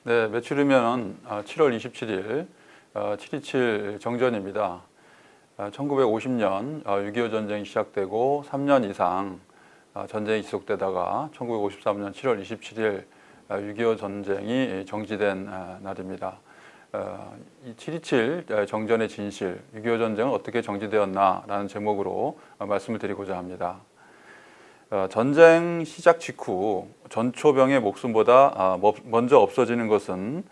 네, 며칠 후면 7월 27일 7.27 정전입니다. 1950년 6.25 전쟁이 시작되고 3년 이상 전쟁이 지속되다가 1953년 7월 27일 6.25 전쟁이 정지된 날입니다. 이 7.27 정전의 진실, 6.25 전쟁은 어떻게 정지되었나라는 제목으로 말씀을 드리고자 합니다. 전쟁 시작 직후 전초병의 목숨보다 먼저 없어지는 것은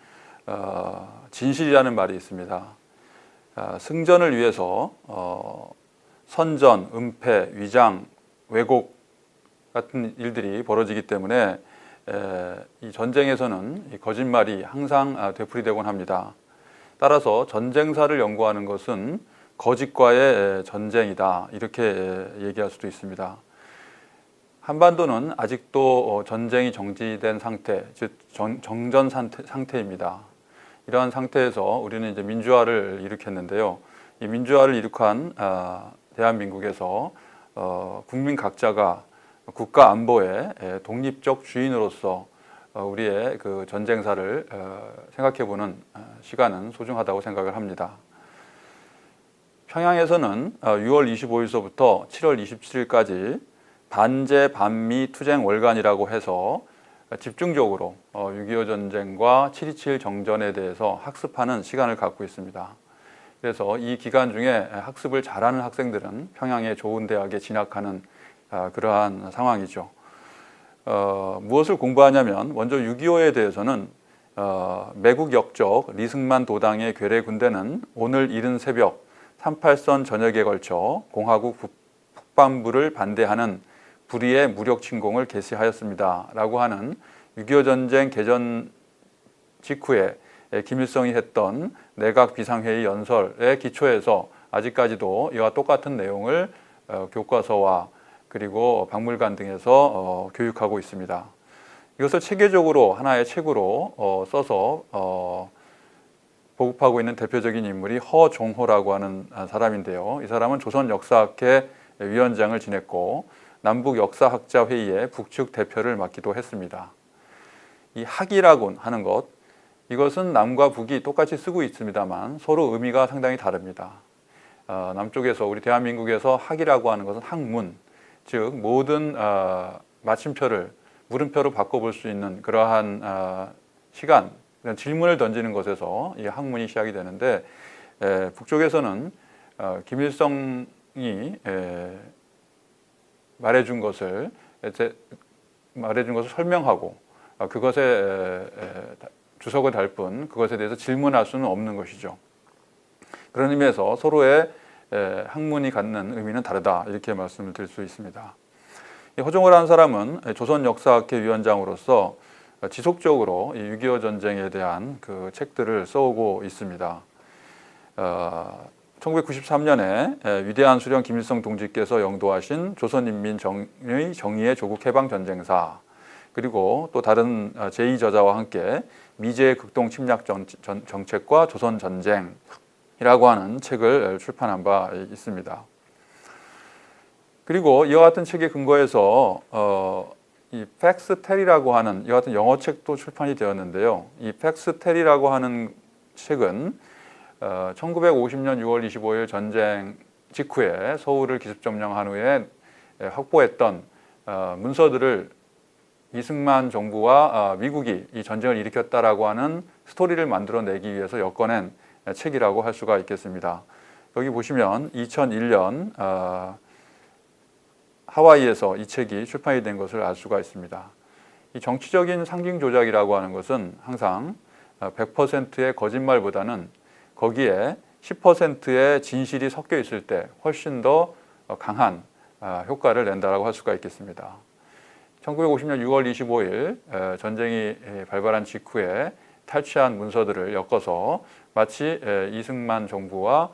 진실이라는 말이 있습니다. 승전을 위해서 선전, 은폐, 위장, 왜곡 같은 일들이 벌어지기 때문에 이 전쟁에서는 이 거짓말이 항상 되풀이되곤 합니다. 따라서 전쟁사를 연구하는 것은 거짓과의 전쟁이다, 이렇게 얘기할 수도 있습니다. 한반도는 아직도 전쟁이 정지된 상태, 즉 정전 상태입니다. 이러한 상태에서 우리는 이제 민주화를 일으켰는데요. 이 민주화를 일으킨 대한민국에서 국민 각자가 국가 안보의 독립적 주인으로서 우리의 그 전쟁사를 생각해보는 시간은 소중하다고 생각을 합니다. 평양에서는 6월 25일서부터 7월 27일까지 반제 반미 투쟁 월간이라고 해서 집중적으로 6.25 전쟁과 7.27 정전에 대해서 학습하는 시간을 갖고 있습니다. 그래서 이 기간 중에 학습을 잘하는 학생들은 평양의 좋은 대학에 진학하는 그러한 상황이죠. 무엇을 공부하냐면 먼저 6.25에 대해서는 매국 역적 리승만 도당의 괴뢰 군대는 오늘 이른 새벽 38선 전역에 걸쳐 공화국 북반부를 반대하는 불의의 무력 침공을 개시하였습니다 라고 하는 6.25 전쟁 개전 직후에 김일성이 했던 내각 비상회의 연설의 기초에서 아직까지도 이와 똑같은 내용을 교과서와 그리고 박물관 등에서 교육하고 있습니다. 이것을 체계적으로 하나의 책으로 써서 보급하고 있는 대표적인 인물이 허종호라고 하는 사람인데요. 이 사람은 조선역사학회 위원장을 지냈고 남북역사학자회의의 북측 대표를 맡기도 했습니다. 이 학이라고 하는 것, 이것은 남과 북이 똑같이 쓰고 있습니다만 서로 의미가 상당히 다릅니다. 남쪽에서 우리 대한민국에서 학이라고 하는 것은 학문, 즉 모든 마침표를 물음표로 바꿔볼 수 있는 그러한 시간, 질문을 던지는 것에서 이 학문이 시작이 되는데 북쪽에서는 김일성이 말해준 것을 설명하고 그것에 주석을 달 뿐 그것에 대해서 질문할 수는 없는 것이죠. 그런 의미에서 서로의 학문이 갖는 의미는 다르다, 이렇게 말씀을 드릴 수 있습니다. 허종호라는 사람은 조선역사학회 위원장으로서 지속적으로 6.25 전쟁에 대한 그 책들을 써오고 있습니다. 1993년에 위대한 수령 김일성 동지께서 영도하신 조선인민의 정의의 조국해방전쟁사, 그리고 또 다른 제2저자와 함께 미제의 극동 침략 정책과 조선전쟁이라고 하는 책을 출판한 바 있습니다. 그리고 이와 같은 책에 근거해서 이 팩스텔이라고 하는 이와 같은 영어책도 출판이 되었는데요. 이 팩스텔이라고 하는 책은 1950년 6월 25일 전쟁 직후에 서울을 기습 점령한 후에 확보했던 문서들을 이승만 정부와 미국이 이 전쟁을 일으켰다라고 하는 스토리를 만들어내기 위해서 엮어낸 책이라고 할 수가 있겠습니다. 여기 보시면 2001년 하와이에서 이 책이 출판이 된 것을 알 수가 있습니다. 이 정치적인 상징 조작이라고 하는 것은 항상 100%의 거짓말보다는 거기에 10%의 진실이 섞여 있을 때 훨씬 더 강한 효과를 낸다고 할 수가 있겠습니다. 1950년 6월 25일 전쟁이 발발한 직후에 탈취한 문서들을 엮어서 마치 이승만 정부와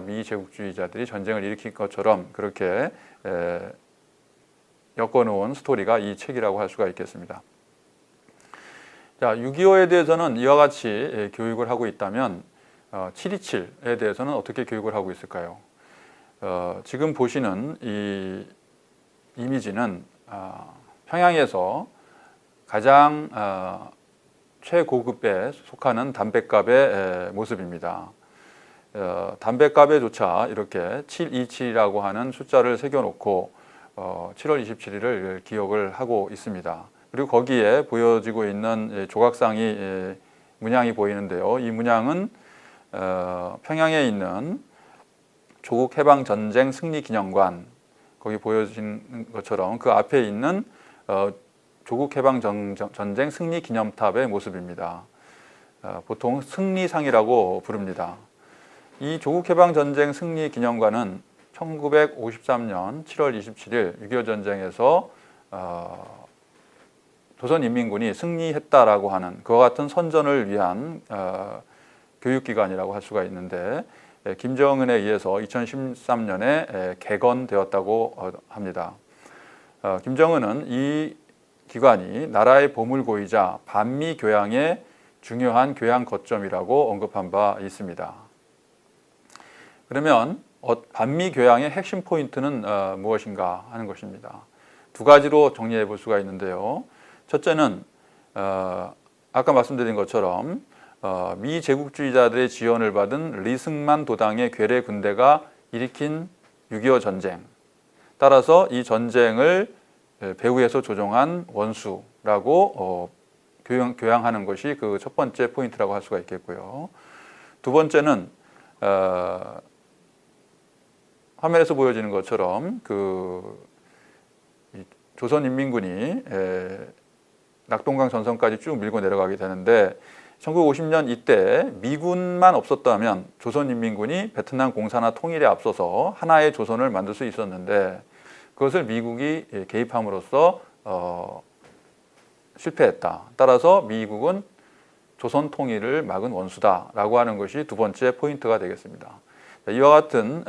미 제국주의자들이 전쟁을 일으킨 것처럼 그렇게 엮어놓은 스토리가 이 책이라고 할 수가 있겠습니다. 자, 6.25에 대해서는 이와 같이 교육을 하고 있다면 7.27에 대해서는 어떻게 교육을 하고 있을까요? 지금 보시는 이 이미지는 평양에서 가장 최고급에 속하는 담뱃갑의 모습입니다. 담뱃갑에조차 이렇게 727이라고 하는 숫자를 새겨놓고 7월 27일을 기억을 하고 있습니다. 그리고 거기에 보여지고 있는 조각상이 문양이 보이는데요. 이 문양은 평양에 있는 조국 해방 전쟁 승리 기념관, 거기 보여진 것처럼 그 앞에 있는 조국 해방 전쟁 승리 기념탑의 모습입니다. 보통 승리상이라고 부릅니다. 이 조국 해방 전쟁 승리 기념관은 1953년 7월 27일 6.25 전쟁에서 조선인민군이 승리했다라고 하는 그와 같은 선전을 위한 교육기관이라고 할 수가 있는데, 김정은에 의해서 2013년에 개건되었다고 합니다. 김정은은 이 기관이 나라의 보물고이자 반미 교양의 중요한 교양 거점이라고 언급한 바 있습니다. 그러면 반미 교양의 핵심 포인트는 무엇인가 하는 것입니다. 두 가지로 정리해 볼 수가 있는데요. 첫째는 아까 말씀드린 것처럼 미 제국주의자들의 지원을 받은 리승만 도당의 괴뢰 군대가 일으킨 6.25 전쟁, 따라서 이 전쟁을 배후에서 조종한 원수라고 교양하는 것이 그 첫 번째 포인트라고 할 수가 있겠고요. 두 번째는 화면에서 보여지는 것처럼 조선인민군이 낙동강 전선까지 쭉 밀고 내려가게 되는데, 1950년 이때 미군만 없었다면 조선인민군이 베트남 공산화 통일에 앞서서 하나의 조선을 만들 수 있었는데, 그것을 미국이 개입함으로써 실패했다. 따라서 미국은 조선 통일을 막은 원수다라고 하는 것이 두 번째 포인트가 되겠습니다. 이와 같은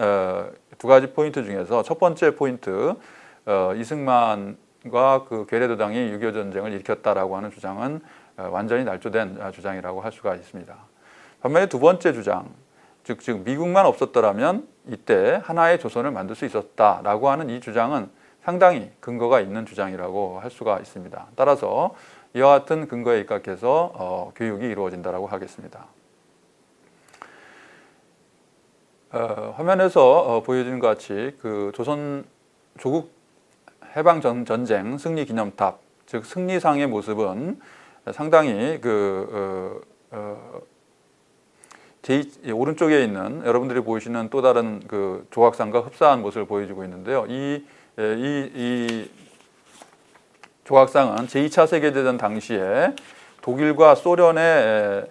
두 가지 포인트 중에서 첫 번째 포인트, 이승만과 그 괴뢰도당이 6.25 전쟁을 일으켰다라고 하는 주장은 완전히 날조된 주장이라고 할 수가 있습니다. 반면에 두 번째 주장, 즉 미국만 없었더라면 이때 하나의 조선을 만들 수 있었다라고 하는 이 주장은 상당히 근거가 있는 주장이라고 할 수가 있습니다. 따라서 이와 같은 근거에 입각해서 교육이 이루어진다라고 하겠습니다. 화면에서 보여지는 것 같이 그 조국 해방 전쟁 승리 기념탑, 즉 승리상의 모습은 상당히 오른쪽에 있는 여러분들이 보시는 또 다른 그 조각상과 흡사한 모습을 보여주고 있는데요. 이 조각상은 제2차 세계대전 당시에 독일과 소련의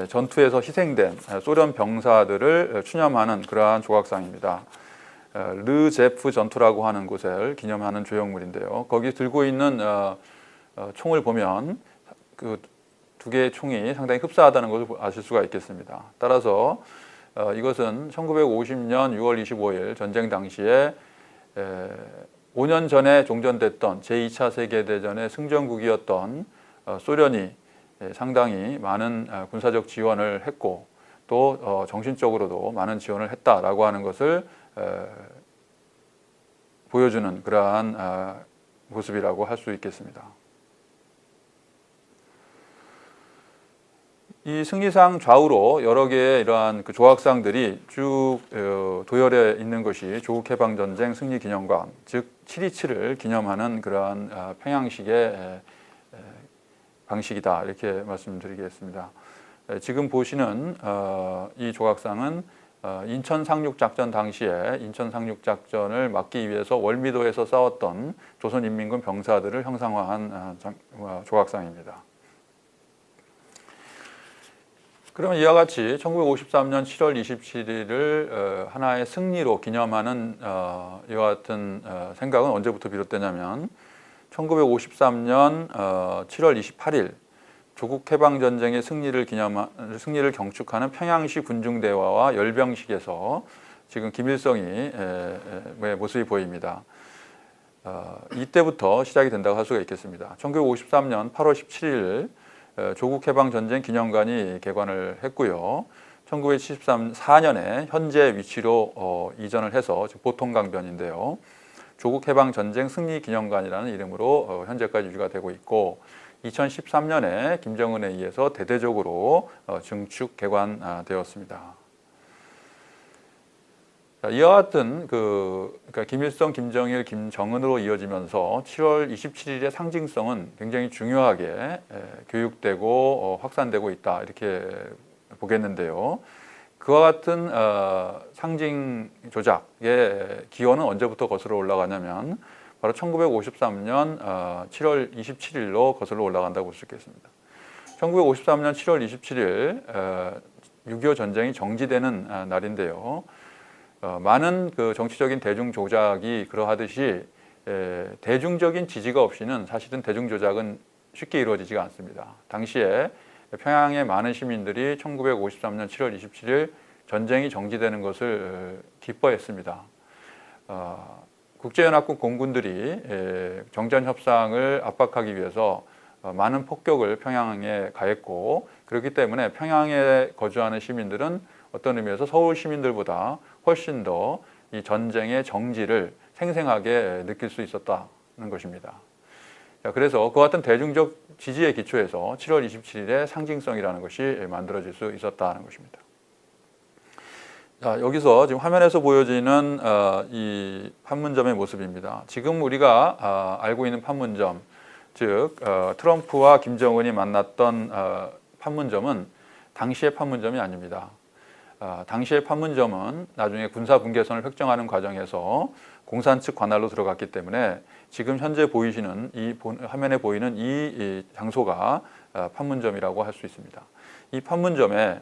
전투에서 희생된 소련 병사들을 추념하는 그러한 조각상입니다. 르제프 전투라고 하는 곳을 기념하는 조형물인데요. 거기 들고 있는 총을 보면 그 두 개의 총이 상당히 흡사하다는 것을 아실 수가 있겠습니다. 따라서 이것은 1950년 6월 25일 전쟁 당시에 5년 전에 종전됐던 제2차 세계대전의 승전국이었던 소련이 상당히 많은 군사적 지원을 했고, 또 정신적으로도 많은 지원을 했다라고 하는 것을 보여주는 그러한 모습이라고 할 수 있겠습니다. 이 승리상 좌우로 여러 개의 이러한 그 조각상들이 쭉 도열해 있는 것이 조국해방전쟁 승리기념관, 즉 7.27을 기념하는 그러한 평양식의 방식이다, 이렇게 말씀드리겠습니다. 지금 보시는 이 조각상은 인천 상륙작전 당시에 인천 상륙작전을 막기 위해서 월미도에서 싸웠던 조선인민군 병사들을 형상화한 조각상입니다. 그러면 이와 같이 1953년 7월 27일을 하나의 승리로 기념하는 이와 같은 생각은 언제부터 비롯되냐면 1953년 7월 28일 조국 해방 전쟁의 승리를 경축하는 평양시 군중대화와 열병식에서 지금 김일성이 모습이 보입니다. 이때부터 시작이 된다고 할 수가 있겠습니다. 1953년 8월 17일 조국 해방 전쟁 기념관이 개관을 했고요. 1974년에 현재 위치로 이전을 해서 보통강변인데요. 조국 해방 전쟁 승리 기념관이라는 이름으로 현재까지 유지가 되고 있고, 2013년에 김정은에 의해서 대대적으로 증축 개관되었습니다. 이와 같은 그러니까 김일성, 김정일, 김정은으로 이어지면서 7월 27일의 상징성은 굉장히 중요하게 교육되고 확산되고 있다 이렇게 보겠는데요. 그와 같은 상징 조작의 기원은 언제부터 거슬러 올라가냐면 바로 1953년 7월 27일로 거슬러 올라간다고 볼 수 있겠습니다. 1953년 7월 27일 6.25 전쟁이 정지되는 날인데요. 많은 그 정치적인 대중 조작이 그러하듯이 대중적인 지지가 없이는 사실은 대중 조작은 쉽게 이루어지지가 않습니다. 당시에 평양의 많은 시민들이 1953년 7월 27일 전쟁이 정지되는 것을 기뻐했습니다. 국제연합국 공군들이 정전 협상을 압박하기 위해서 많은 폭격을 평양에 가했고, 그렇기 때문에 평양에 거주하는 시민들은 어떤 의미에서 서울 시민들보다 훨씬 더 이 전쟁의 정지를 생생하게 느낄 수 있었다는 것입니다. 그래서 그와 같은 대중적 지지에 기초해서 7월 27일의 상징성이라는 것이 만들어질 수 있었다는 것입니다. 자, 여기서 지금 화면에서 보여지는 이 판문점의 모습입니다. 지금 우리가 알고 있는 판문점, 즉 트럼프와 김정은이 만났던 판문점은 당시의 판문점이 아닙니다. 당시의 판문점은 나중에 군사 분계선을 획정하는 과정에서 공산 측 관할로 들어갔기 때문에 지금 현재 보이시는 이 화면에 보이는 이 장소가 판문점이라고 할 수 있습니다. 이 판문점에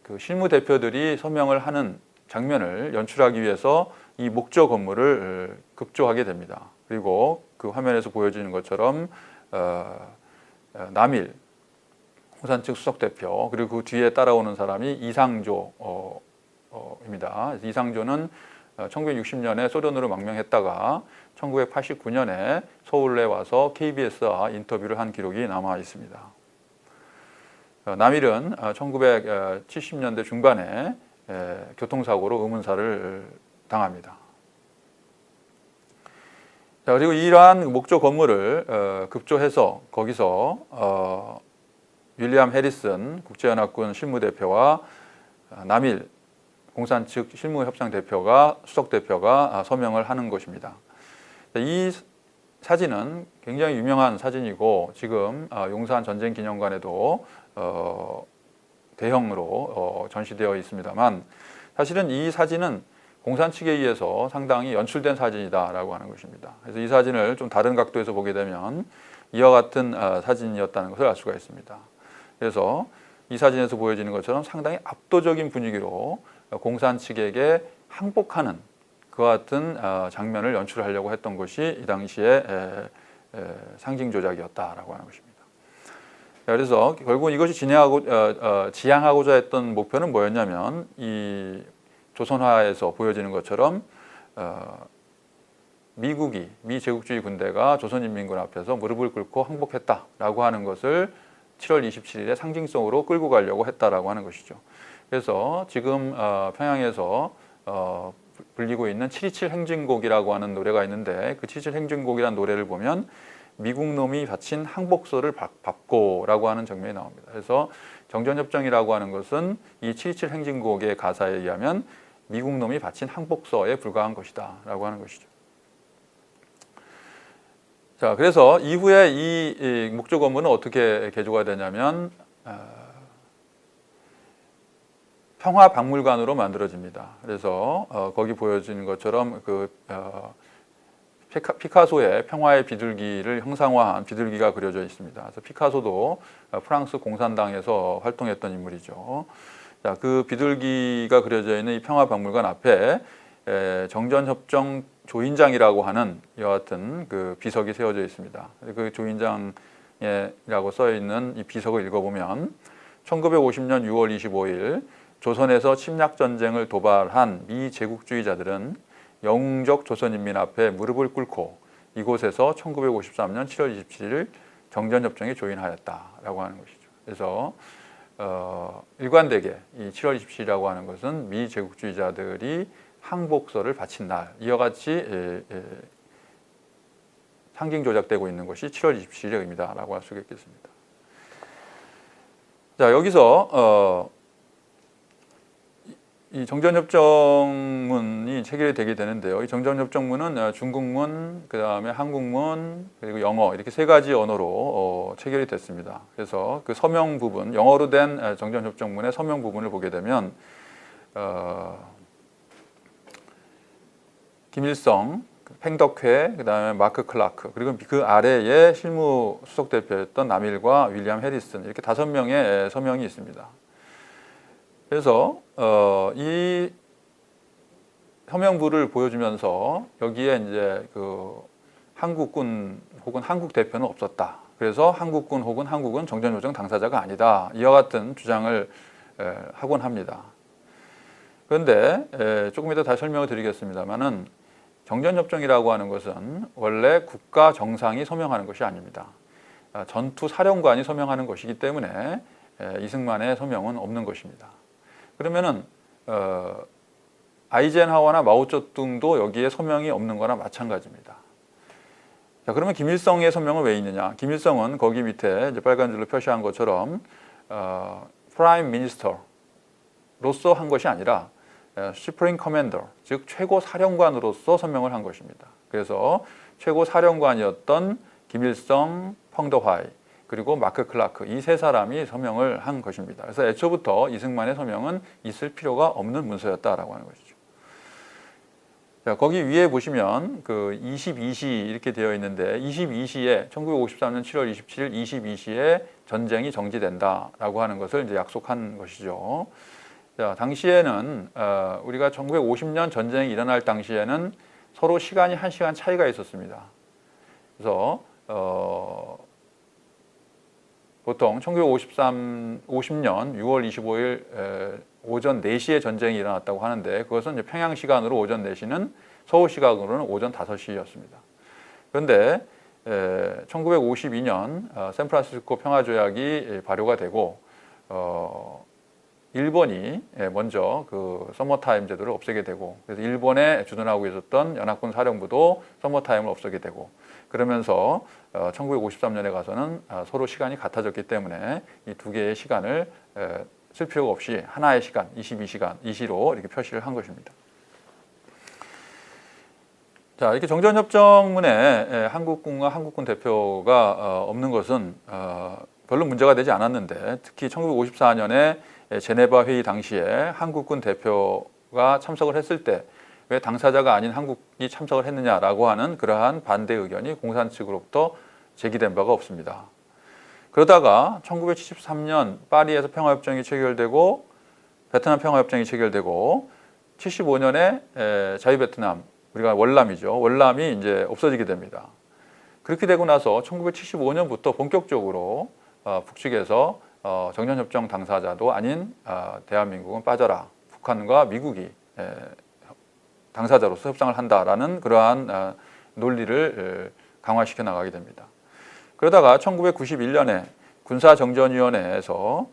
그 실무 대표들이 서명을 하는 장면을 연출하기 위해서 이 목조 건물을 급조하게 됩니다. 그리고 그 화면에서 보여지는 것처럼 남일 공산 측 수석 대표, 그리고 그 뒤에 따라오는 사람이 이상조입니다. 이상조는 1960년에 소련으로 망명했다가 1989년에 서울에 와서 KBS와 인터뷰를 한 기록이 남아 있습니다. 남일은 1970년대 중반에 교통사고로 의문사를 당합니다. 자, 그리고 이러한 목조 건물을 급조해서 거기서 윌리엄 해리슨 국제연합군 실무대표와 남일 공산 측 실무협상대표가 수석대표가 서명을 하는 것입니다. 이 사진은 굉장히 유명한 사진이고 지금 용산 전쟁기념관에도 대형으로 전시되어 있습니다만, 사실은 이 사진은 공산 측에 의해서 상당히 연출된 사진이다라고 하는 것입니다. 그래서 이 사진을 좀 다른 각도에서 보게 되면 이와 같은 사진이었다는 것을 알 수가 있습니다. 그래서 이 사진에서 보여지는 것처럼 상당히 압도적인 분위기로 공산 측에게 항복하는 그와 같은 장면을 연출하려고 했던 것이 이 당시에 상징 조작이었다라고 하는 것입니다. 그래서 결국 이것이 지향하고자 했던 목표는 뭐였냐면, 이 조선화에서 보여지는 것처럼 미 제국주의 군대가 조선인민군 앞에서 무릎을 꿇고 항복했다라고 하는 것을 7월 27일에 상징성으로 끌고 가려고 했다라고 하는 것이죠. 그래서 지금 평양에서 불리고 있는 7.27 행진곡이라고 하는 노래가 있는데, 그 7.27 행진곡이라는 노래를 보면 미국 놈이 바친 항복서를 밟고라고 하는 장면이 나옵니다. 그래서 정전협정이라고 하는 것은 이 7.27 행진곡의 가사에 의하면 미국 놈이 바친 항복서에 불과한 것이다 라고 하는 것이죠. 자, 그래서 이후에 이 목조 건물은 어떻게 개조가 되냐면 평화박물관으로 만들어집니다. 그래서 거기 보여지는 것처럼 피카소의 평화의 비둘기를 형상화한 비둘기가 그려져 있습니다. 그래서 피카소도 프랑스 공산당에서 활동했던 인물이죠. 자, 그 비둘기가 그려져 있는 이 평화박물관 앞에 정전협정 조인장이라고 하는 이와 같은 그 비석이 세워져 있습니다. 그 조인장이라고 써 있는 이 비석을 읽어보면 1950년 6월 25일 조선에서 침략전쟁을 도발한 미 제국주의자들은 영웅적 조선인민 앞에 무릎을 꿇고 이곳에서 1953년 7월 27일 정전협정에 조인하였다라고 하는 것이죠. 그래서 일관되게 이 7월 27일이라고 하는 것은 미 제국주의자들이 항복서를 바친 날, 이와 같이 상징 조작되고 있는 것이 7월 27일의 의미다라고 할 수 있겠습니다. 자, 여기서 이 정전협정문이 체결이 되게 되는데요. 이 정전협정문은 중국문, 그 다음에 한국문, 그리고 영어 이렇게 세 가지 언어로 체결이 됐습니다. 그래서 그 서명 부분, 영어로 된 정전협정문의 서명 부분을 보게 되면 김일성, 팽덕회, 그 다음에 마크 클라크, 그리고 그 아래에 실무 수석 대표였던 남일과 윌리엄 해리슨 이렇게 5명의 서명이 있습니다. 그래서 이 서명부를 보여주면서 여기에 이제 그 한국군 혹은 한국 대표는 없었다. 그래서 한국군 혹은 한국은 정전협정 당사자가 아니다. 이와 같은 주장을 하곤 합니다. 그런데 조금 이따 다시 설명을 드리겠습니다만은 정전협정이라고 하는 것은 원래 국가 정상이 서명하는 것이 아닙니다. 전투 사령관이 서명하는 것이기 때문에 이승만의 서명은 없는 것입니다. 그러면은 아이젠하워나 마오쩌둥도 여기에 서명이 없는 거나 마찬가지입니다. 자, 그러면 김일성의 서명은 왜 있느냐? 김일성은 거기 밑에 이제 빨간 줄로 표시한 것처럼 프라임 미니스터로서 한 것이 아니라 슈프림 커맨더, 즉 최고 사령관으로서 서명을 한 것입니다. 그래서 최고 사령관이었던 김일성, 펑더화이, 그리고 마크 클라크 이 세 사람이 서명을 한 것입니다. 그래서 애초부터 이승만의 서명은 있을 필요가 없는 문서였다라고 하는 것이죠. 자, 거기 위에 보시면 그 22시 이렇게 되어 있는데 22시에 1953년 7월 27일 22시에 전쟁이 정지된다라고 하는 것을 이제 약속한 것이죠. 자, 당시에는 우리가 1950년 전쟁이 일어날 당시에는 서로 시간이 1시간 차이가 있었습니다. 그래서 보통 1950년 6월 25일 오전 4시에 전쟁이 일어났다고 하는데 그것은 이제 평양 시간으로 오전 4시는 서울 시간으로는 오전 5시였습니다. 그런데 1952년 샌프란시스코 평화조약이 발효가 되고 일본이 먼저 그 서머타임 제도를 없애게 되고 그래서 일본에 주둔하고 있었던 연합군 사령부도 서머타임을 없애게 되고 그러면서 1953년에 가서는 서로 시간이 같아졌기 때문에 이 두 개의 시간을 쓸 필요가 없이 하나의 시간, 22시간, 이시로 이렇게 표시를 한 것입니다. 자, 이렇게 정전협정문에 한국군과 한국군 대표가 없는 것은 별로 문제가 되지 않았는데 특히 1954년에 제네바 회의 당시에 한국군 대표가 참석을 했을 때 왜 당사자가 아닌 한국이 참석을 했느냐라고 하는 그러한 반대 의견이 공산 측으로부터 제기된 바가 없습니다. 그러다가 1973년 파리에서 평화협정이 체결되고 베트남 평화협정이 체결되고 75년에 자유베트남 우리가 월남이죠. 월남이 이제 없어지게 됩니다. 그렇게 되고 나서 1975년부터 본격적으로 북측에서 정전협정 당사자도 아닌 대한민국은 빠져라. 북한과 미국이 당사자로서 협상을 한다라는 그러한 논리를 강화시켜 나가게 됩니다. 그러다가 1991년에 군사정전위원회에서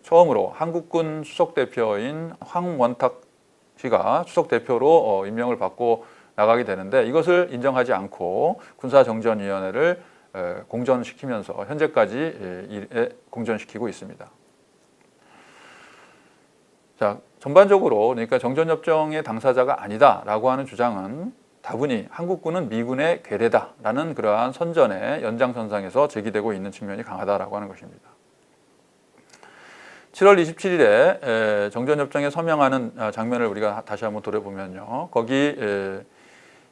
처음으로 한국군 수석대표인 황원탁 씨가 수석대표로 임명을 받고 나가게 되는데 이것을 인정하지 않고 군사정전위원회를 공전시키면서 현재까지 공전시키고 있습니다. 자, 전반적으로 그러니까 정전협정의 당사자가 아니다라고 하는 주장은 다분히 한국군은 미군의 괴뢰다라는 그러한 선전의 연장선상에서 제기되고 있는 측면이 강하다라고 하는 것입니다. 7월 27일에 정전협정에 서명하는 장면을 우리가 다시 한번 돌아보면요. 거기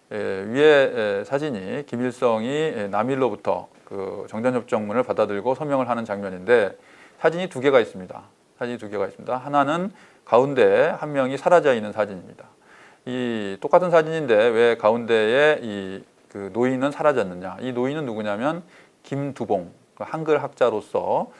위에 사진이 김일성이 남일로부터 그 정전협정문을 받아들고 서명을 하는 장면인데 사진이 두 개가 있습니다. 하나는 가운데에 한 명이 사라져 있는 사진입니다. 이 똑같은 사진인데 왜 가운데에 그 노인은 사라졌느냐? 이 노인은 누구냐면 김두봉, 한글 학자로서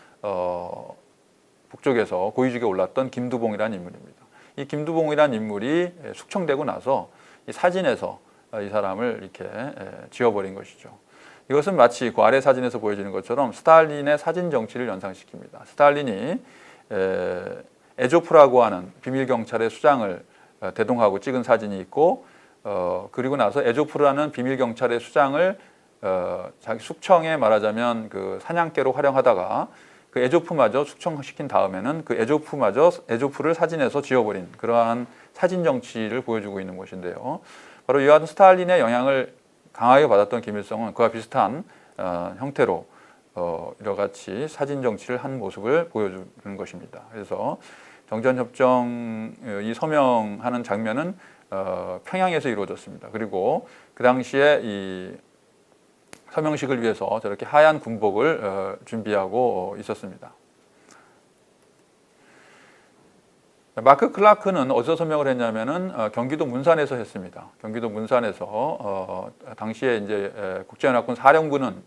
북쪽에서 고위직에 올랐던 김두봉이라는 인물입니다. 이 김두봉이라는 인물이 숙청되고 나서 이 사진에서 이 사람을 이렇게 지워버린 것이죠. 이것은 마치 그 아래 사진에서 보여지는 것처럼 스탈린의 사진 정치를 연상시킵니다. 스탈린이 에조프라고 하는 비밀 경찰의 수장을 대동하고 찍은 사진이 있고 그리고 나서 에조프라는 비밀 경찰의 수장을 자기 숙청에 말하자면 그 사냥개로 활용하다가 그 에조프마저 숙청시킨 다음에는 그 에조프를 사진에서 지워버린 그러한 사진 정치를 보여주고 있는 것인데요. 바로 이와 같은 스탈린의 영향을 강하게 받았던 김일성은 그와 비슷한 형태로 이러같이 사진 정치를 한 모습을 보여주는 것입니다. 그래서 정전협정 이 서명하는 장면은 평양에서 이루어졌습니다. 그리고 그 당시에 이 서명식을 위해서 저렇게 하얀 군복을 준비하고 있었습니다. 마크 클라크는 어디서 서명을 했냐면은 경기도 문산에서 했습니다. 경기도 문산에서 당시에 이제 국제연합군 사령부는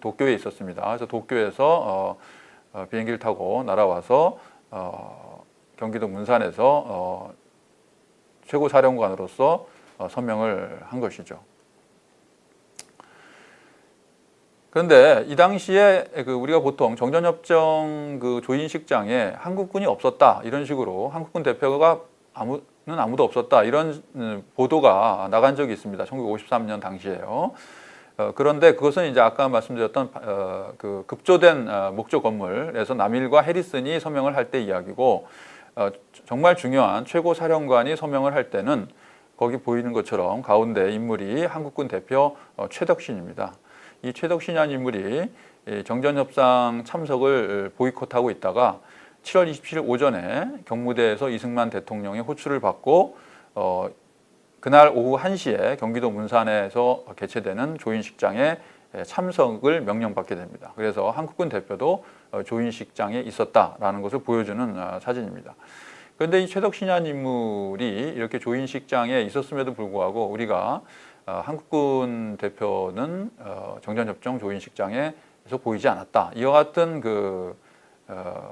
도쿄에 있었습니다. 그래서 도쿄에서 비행기를 타고 날아와서 경기도 문산에서 최고 사령관으로서 서명을 한 것이죠. 그런데 이 당시에 우리가 보통 정전협정 그 조인식장에 한국군이 없었다 이런 식으로 한국군 대표가 아무도 없었다 이런 보도가 나간 적이 있습니다. 1953년 당시에요. 그런데 그것은 이제 아까 말씀드렸던 그 급조된 목조 건물에서 남일과 해리슨이 서명을 할 때 이야기고 정말 중요한 최고 사령관이 서명을 할 때는 거기 보이는 것처럼 가운데 인물이 한국군 대표 최덕신입니다. 이 최덕신이라는 인물이 정전협상 참석을 보이콧하고 있다가 7월 27일 오전에 경무대에서 이승만 대통령의 호출을 받고 그날 오후 1시에 경기도 문산에서 개최되는 조인식장에 참석을 명령받게 됩니다. 그래서 한국군 대표도 조인식장에 있었다라는 것을 보여주는 사진입니다. 그런데 이 최덕신이라는 인물이 이렇게 조인식장에 있었음에도 불구하고 우리가 한국군 대표는 정전협정 조인식장에서 보이지 않았다. 이와 같은 그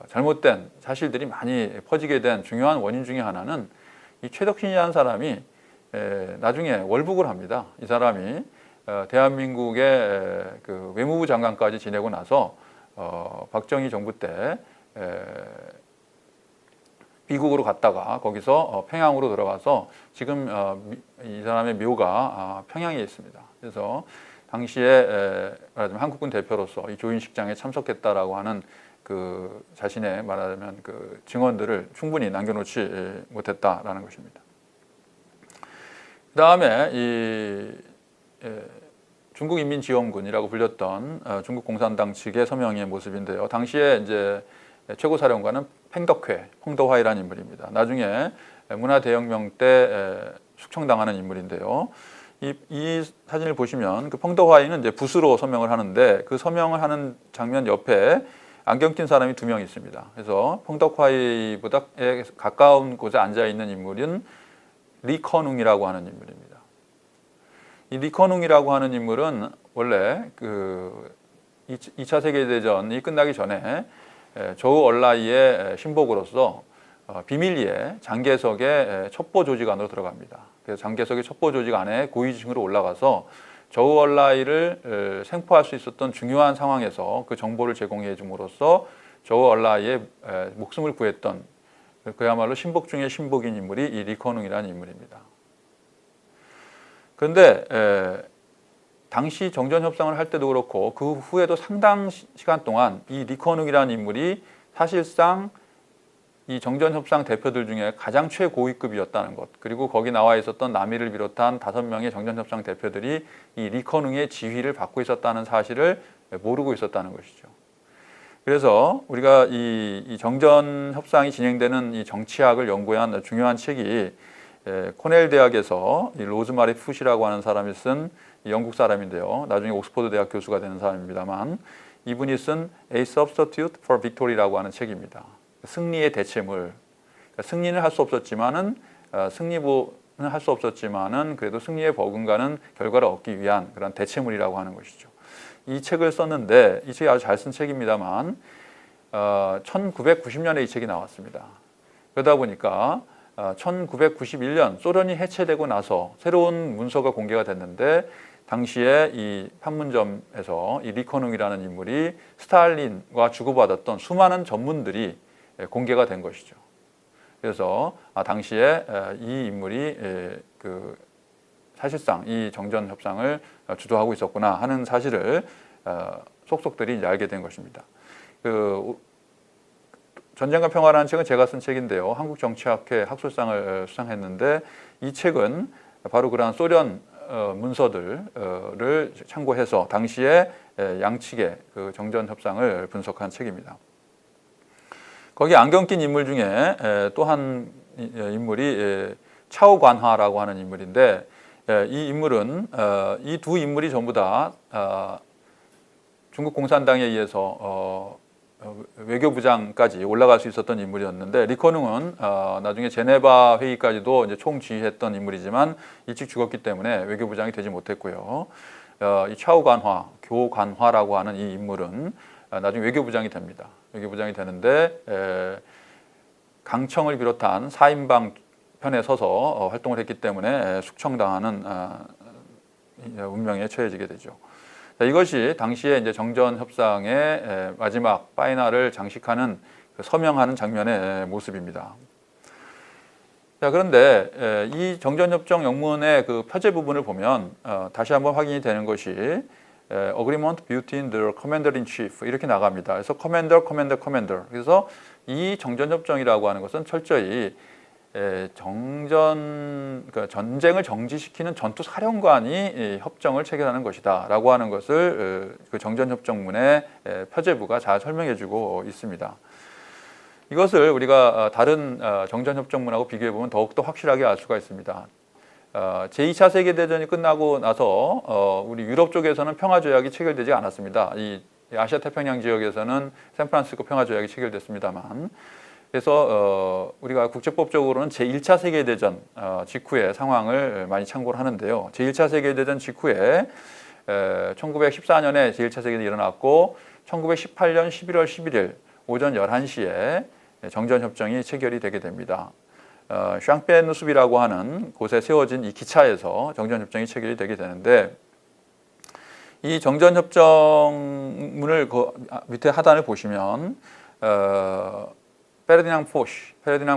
잘못된 사실들이 많이 퍼지게 된 중요한 원인 중에 하나는 이 최덕신이라는 사람이 나중에 월북을 합니다. 이 사람이 대한민국의 그 외무부 장관까지 지내고 나서 박정희 정부 때 미국으로 갔다가 거기서 평양으로 들어가서 지금 이 사람의 묘가 평양에 있습니다. 그래서 당시에 말하자면 한국군 대표로서 이 조인식장에 참석했다라고 하는 그 자신의 말하자면 그 증언들을 충분히 남겨놓지 못했다라는 것입니다. 그 다음에 이 중국인민지원군이라고 불렸던 중국 공산당 측의 서명의 모습인데요. 당시에 이제 최고사령관은 팽덕회이라는 인물입니다. 나중에 문화대혁명 때 숙청당하는 인물인데요. 이 사진을 보시면 그 펑더화이는 이제 붓으로 서명을 하는데 그 서명을 하는 장면 옆에 안경 낀 사람이 2명 있습니다. 그래서 펑덕화이보다 가까운 곳에 앉아 있는 인물은 리커능이라고 하는 인물입니다. 이 리커능이라고 하는 인물은 원래 그 2차 세계대전이 끝나기 전에 조우 얼라이의 신복으로서 비밀리에 장개석의 첩보 조직 안으로 들어갑니다. 그래서 장개석의 첩보 조직 안에 고위직으로 올라가서 조우 얼라이를 생포할 수 있었던 중요한 상황에서 그 정보를 제공해 줌으로써 조우 얼라이의 목숨을 구했던 그야말로 신복 중의 신복인 인물이 이 리커능이라는 인물입니다. 그런데 당시 정전협상을 할 때도 그렇고 그 후에도 상당 시간 동안 이 리커능이라는 인물이 사실상 이 정전협상 대표들 중에 가장 최고위급이었다는 것, 그리고 거기 나와 있었던 남이를 비롯한 5명의 정전협상 대표들이 이 리커능의 지휘를 받고 있었다는 사실을 모르고 있었다는 것이죠. 그래서 우리가 이 정전협상이 진행되는 이 정치학을 연구한 중요한 책이 코넬 대학에서 이 로즈마리 푸시라고 하는 사람이 쓴 영국 사람인데요. 나중에 옥스퍼드 대학 교수가 되는 사람입니다만 이분이 쓴 A Substitute for Victory라고 하는 책입니다. 승리의 대체물. 그러니까 승리는 할 수 없었지만은 승리는 할 수 없었지만은 그래도 승리에 버금가는 결과를 얻기 위한 그런 대체물이라고 하는 것이죠. 이 책을 썼는데 이 책이 아주 잘 쓴 책입니다만 1990년에 이 책이 나왔습니다. 그러다 보니까 1991년 소련이 해체되고 나서 새로운 문서가 공개가 됐는데 당시에 이 판문점에서 이 리커능이라는 인물이 스탈린과 주고받았던 수많은 전문들이 공개가 된 것이죠. 그래서 당시에 이 인물이 그 사실상 이 정전 협상을 주도하고 있었구나 하는 사실을 속속들이 이제 알게 된 것입니다. 그 전쟁과 평화라는 책은 제가 쓴 책인데요. 한국정치학회 학술상을 수상했는데 이 책은 바로 그러한 소련 문서들을 참고해서 당시에 양측의 그 정전 협상을 분석한 책입니다. 거기 안경 낀 인물 중에 또 한 인물이 차오관화라고 하는 인물인데 이 인물은 이 두 인물이 전부 다 중국 공산당에 의해서 외교부장까지 올라갈 수 있었던 인물이었는데 리커능은 나중에 제네바 회의까지도 이제 총지휘했던 인물이지만 일찍 죽었기 때문에 외교부장이 되지 못했고요. 이 차오관화, 교관화라고 하는 이 인물은 나중에 외교부장이 됩니다. 외교부장이 되는데 강청을 비롯한 사인방 편에 서서 활동을 했기 때문에 숙청당하는 운명에 처해지게 되죠. 이것이 당시에 이제 정전 협상의 마지막 파이널을 장식하는 서명하는 장면의 모습입니다. 자, 그런데 이 정전협정 영문의 그 표제 부분을 보면 다시 한번 확인이 되는 것이 Agreement between the Commander in Chief 이렇게 나갑니다. 그래서 Commander. 그래서 이 정전협정이라고 하는 것은 철저히 그러니까 전쟁을 정지시키는 전투사령관이 협정을 체결하는 것이다라고 하는 것을 그 정전협정문의 표제부가 잘 설명해주고 있습니다. 이것을 우리가 다른 정전협정문하고 비교해보면 더욱더 확실하게 알 수가 있습니다. 제2차 세계대전이 끝나고 나서 우리 유럽 쪽에서는 평화조약이 체결되지 않았습니다. 이 아시아 태평양 지역에서는 샌프란시스코 평화조약이 체결됐습니다만 그래서 우리가 국제법적으로는 제1차 세계대전 직후의 상황을 많이 참고를 하는데요. 제1차 세계대전 직후에 1914년에 제1차 세계대전이 일어났고 1918년 11월 11일 오전 11시에 정전협정이 체결이 되게 됩니다. 샹페누숲이라고 하는 곳에 세워진 이 기차에서 정전협정이 체결이 되게 되는데 이 정전협정문을 그 밑에 하단을 보시면 페르디낭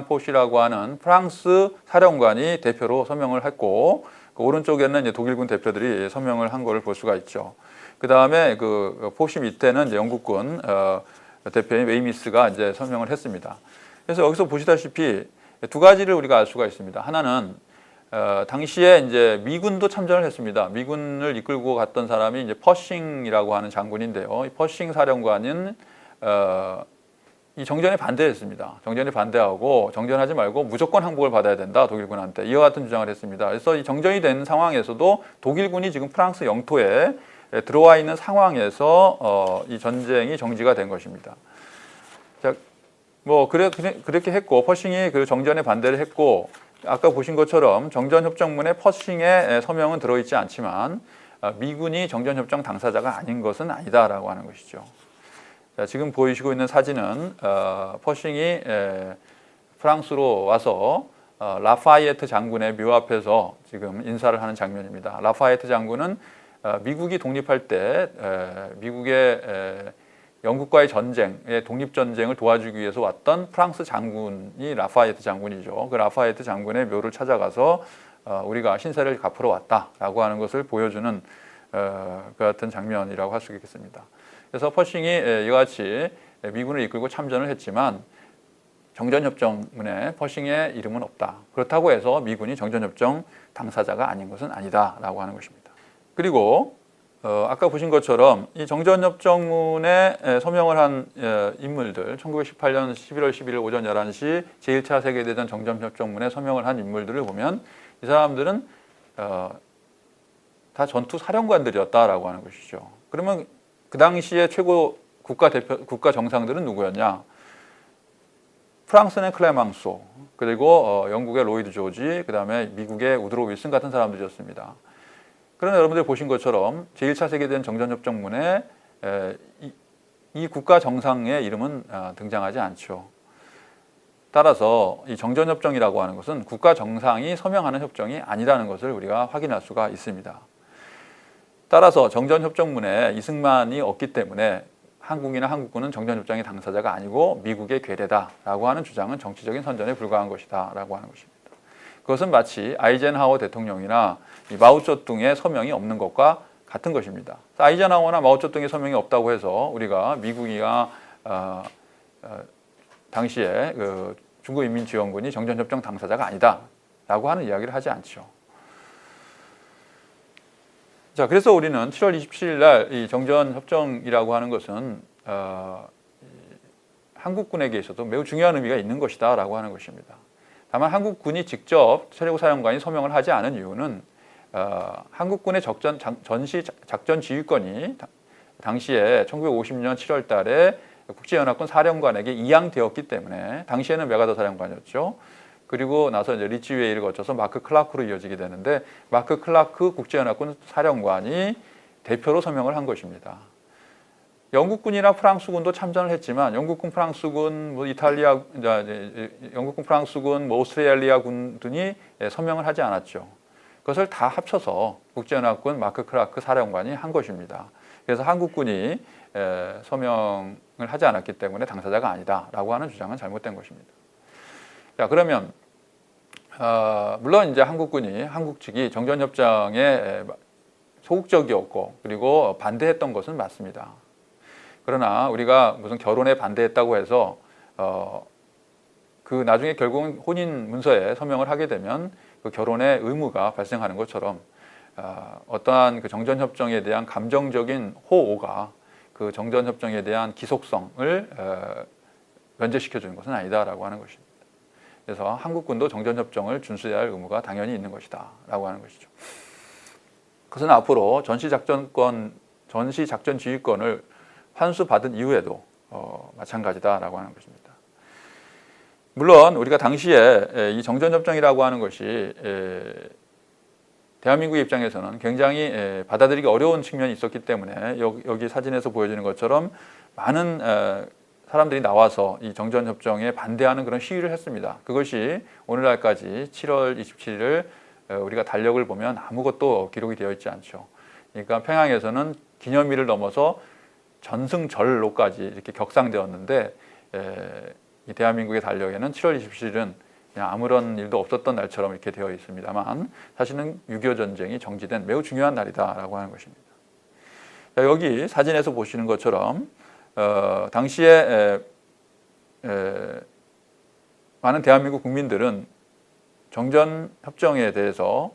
포시라고 하는 프랑스 사령관이 대표로 서명을 했고 그 오른쪽에는 이제 독일군 대표들이 서명을 한 것을 볼 수가 있죠. 그 다음에 그 포시 밑에는 이제 영국군 대표인 웨이미스가 이제 서명을 했습니다. 그래서 여기서 보시다시피 두 가지를 우리가 알 수가 있습니다. 하나는 당시에 이제 미군도 참전을 했습니다. 미군을 이끌고 갔던 사람이 이제 퍼싱이라고 하는 장군인데요. 이 퍼싱 사령관은 이 정전에 반대했습니다. 정전에 반대하고 정전하지 말고 무조건 항복을 받아야 된다 독일군한테 이와 같은 주장을 했습니다. 그래서 이 정전이 된 상황에서도 독일군이 지금 프랑스 영토에 들어와 있는 상황에서 이 전쟁이 정지가 된 것입니다. 자, 뭐 그렇게 했고 퍼싱이 그 정전에 반대를 했고 아까 보신 것처럼 정전협정문에 퍼싱의 서명은 들어있지 않지만 미군이 정전협정 당사자가 아닌 것은 아니다라고 하는 것이죠. 자, 지금 보이시고 있는 사진은 퍼싱이 프랑스로 와서 라파이에트 장군의 묘 앞에서 지금 인사를 하는 장면입니다. 라파이에트 장군은 미국이 독립할 때 미국의 영국과의 전쟁의 독립전쟁을 도와주기 위해서 왔던 프랑스 장군이 라파이에트 장군이죠. 그 라파이에트 장군의 묘를 찾아가서 우리가 신세를 갚으러 왔다라고 하는 것을 보여주는 그 같은 장면이라고 할 수 있겠습니다. 그래서 퍼싱이 이와 같이 미군을 이끌고 참전을 했지만 정전협정문에 퍼싱의 이름은 없다. 그렇다고 해서 미군이 정전협정 당사자가 아닌 것은 아니다라고 하는 것입니다. 그리고 아까 보신 것처럼 이 정전협정문에 서명을 한 인물들 1918년 11월 11일 오전 11시 제1차 세계대전 정전협정문에 서명을 한 인물들을 보면 이 사람들은 다 전투 사령관들이었다라고 하는 것이죠. 그러면 그 당시에 최고 국가 정상들은 누구였냐? 프랑스는 클레망소, 그리고 영국의 로이드 조지, 그 다음에 미국의 우드로 윌슨 같은 사람들이었습니다. 그러나 여러분들 보신 것처럼 제1차 세계대전 정전협정문에 이 국가 정상의 이름은 등장하지 않죠. 따라서 이 정전협정이라고 하는 것은 국가 정상이 서명하는 협정이 아니라는 것을 우리가 확인할 수가 있습니다. 따라서 정전협정문에 이승만이 없기 때문에 한국이나 한국군은 정전협정의 당사자가 아니고 미국의 괴뢰다라고 하는 주장은 정치적인 선전에 불과한 것이다라고 하는 것입니다. 그것은 마치 아이젠하워 대통령이나 이 마오쩌둥의 서명이 없는 것과 같은 것입니다. 아이젠하워나 마오쩌둥의 서명이 없다고 해서 우리가 미국이가 당시에 그 중국인민지원군이 정전협정 당사자가 아니다라고 하는 이야기를 하지 않죠. 자, 그래서 우리는 7월 27일 날 이 정전협정이라고 하는 것은 한국군에게 있어도 매우 중요한 의미가 있는 것이다라고 하는 것입니다. 다만 한국군이 직접 최고사령관이 서명을 하지 않은 이유는 한국군의 전시 작전 지휘권이 당시에 1950년 7월 달에 국제연합군 사령관에게 이양되었기 때문에, 당시에는 메가더 사령관이었죠. 그리고 나서 이제 리치웨이를 거쳐서 마크 클라크로 이어지게 되는데, 마크 클라크 국제연합군 사령관이 대표로 서명을 한 것입니다. 영국군이나 프랑스군도 참전을 했지만 영국군, 프랑스군, 영국군, 프랑스군, 오스트레일리아 군들이 서명을 하지 않았죠. 그것을 다 합쳐서 국제연합군 마크 클라크 사령관이 한 것입니다. 그래서 한국군이 서명을 하지 않았기 때문에 당사자가 아니다라고 하는 주장은 잘못된 것입니다. 자, 그러면 물론 이제 한국 측이 정전협정에 소극적이었고 그리고 반대했던 것은 맞습니다. 그러나 우리가 무슨 결혼에 반대했다고 해서 그 나중에 결국은 혼인 문서에 서명을 하게 되면 그 결혼의 의무가 발생하는 것처럼 어떠한 그 정전협정에 대한 감정적인 호오가 그 정전협정에 대한 기속성을 면제시켜 주는 것은 아니다라고 하는 것입니다. 그래서 한국군도 정전협정을 준수해야 할 의무가 당연히 있는 것이다라고 하는 것이죠. 그것은 앞으로 전시작전 지휘권을 환수받은 이후에도 마찬가지다라고 하는 것입니다. 물론 우리가 당시에 이 정전협정이라고 하는 것이 대한민국의 입장에서는 굉장히 받아들이기 어려운 측면이 있었기 때문에 여기 사진에서 보여지는 것처럼 많은 사람들이 나와서 이 정전협정에 반대하는 그런 시위를 했습니다. 그것이 오늘날까지 7월 27일 우리가 달력을 보면 아무것도 기록이 되어 있지 않죠. 그러니까 평양에서는 기념일을 넘어서 전승절로까지 이렇게 격상되었는데 이 대한민국의 달력에는 7월 27일은 그냥 아무런 일도 없었던 날처럼 이렇게 되어 있습니다만, 사실은 6.25 전쟁이 정지된 매우 중요한 날이다라고 하는 것입니다. 자, 여기 사진에서 보시는 것처럼 당시에 많은 대한민국 국민들은 정전협정에 대해서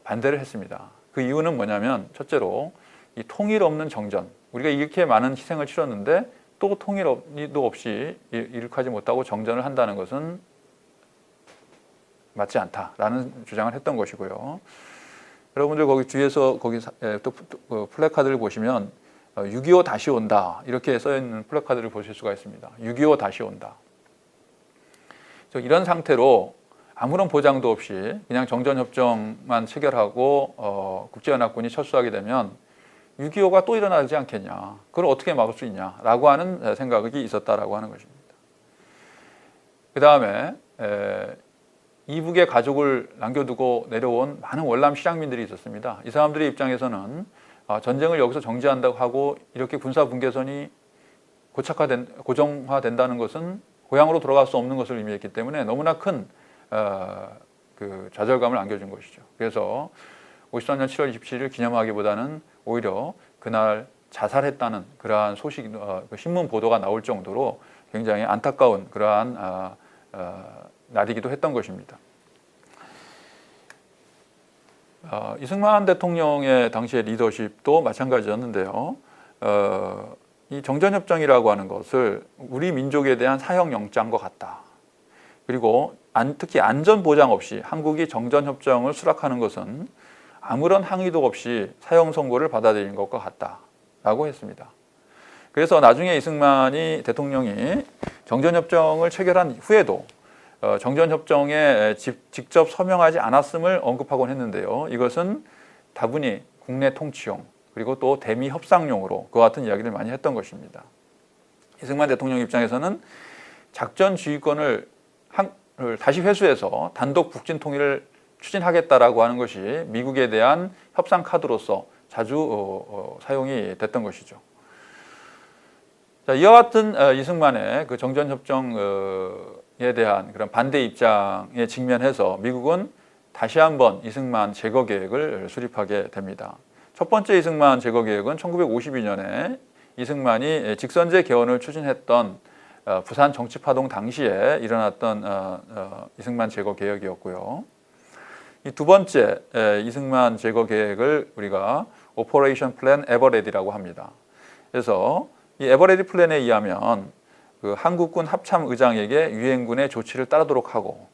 반대를 했습니다. 그 이유는 뭐냐면, 첫째로 이 통일 없는 정전, 우리가 이렇게 많은 희생을 치렀는데 또 통일도 없이 이룩하지 못하고 정전을 한다는 것은 맞지 않다라는 주장을 했던 것이고요. 여러분들 거기 뒤에서 또 플래카드를 보시면 6.25 다시 온다 이렇게 써 있는 플래카드를 보실 수가 있습니다. 6.25 다시 온다. 이런 상태로 아무런 보장도 없이 그냥 정전협정만 체결하고 국제연합군이 철수하게 되면 6.25가 또 일어나지 않겠냐, 그걸 어떻게 막을 수 있냐라고 하는 생각이 있었다라고 하는 것입니다. 그 다음에 이북의 가족을 남겨두고 내려온 많은 월남 실향민들이 있었습니다. 이 사람들의 입장에서는 전쟁을 여기서 정지한다고 하고 이렇게 군사 분계선이 고정화된다는 것은 고향으로 돌아갈 수 없는 것을 의미했기 때문에 너무나 큰 그 좌절감을 안겨준 것이죠. 그래서 53년 7월 27일 기념하기보다는 오히려 그날 자살했다는 그러한 소식, 신문 보도가 나올 정도로 굉장히 안타까운 그러한 날이기도 했던 것입니다. 이승만 대통령의 당시의 리더십도 마찬가지였는데요. 이 정전협정이라고 하는 것을 우리 민족에 대한 사형영장과 같다. 그리고 특히 안전보장 없이 한국이 정전협정을 수락하는 것은 아무런 항의도 없이 사형 선고를 받아들인 것과 같다라고 했습니다. 그래서 나중에 이승만이 대통령이 정전협정을 체결한 후에도 정전협정에 직접 서명하지 않았음을 언급하곤 했는데요. 이것은 다분히 국내 통치용 그리고 또 대미 협상용으로 그와 같은 이야기를 많이 했던 것입니다. 이승만 대통령 입장에서는 작전 지휘권을 다시 회수해서 단독 북진 통일을 추진하겠다라고 하는 것이 미국에 대한 협상 카드로서 자주 사용이 됐던 것이죠. 자, 이와 같은 이승만의 그 정전협정이 대한 그런 반대 입장에 직면해서 미국은 다시 한번 이승만 제거 계획을 수립하게 됩니다. 첫 번째 이승만 제거 계획은 1952년에 이승만이 직선제 개헌을 추진했던 부산 정치파동 당시에 일어났던 이승만 제거 계획이었고요. 이 두 번째 이승만 제거 계획을 우리가 오퍼레이션 플랜 에버레디라고 합니다. 그래서 이 에버레디 플랜에 의하면 그 한국군 합참의장에게 유엔군의 조치를 따르도록 하고,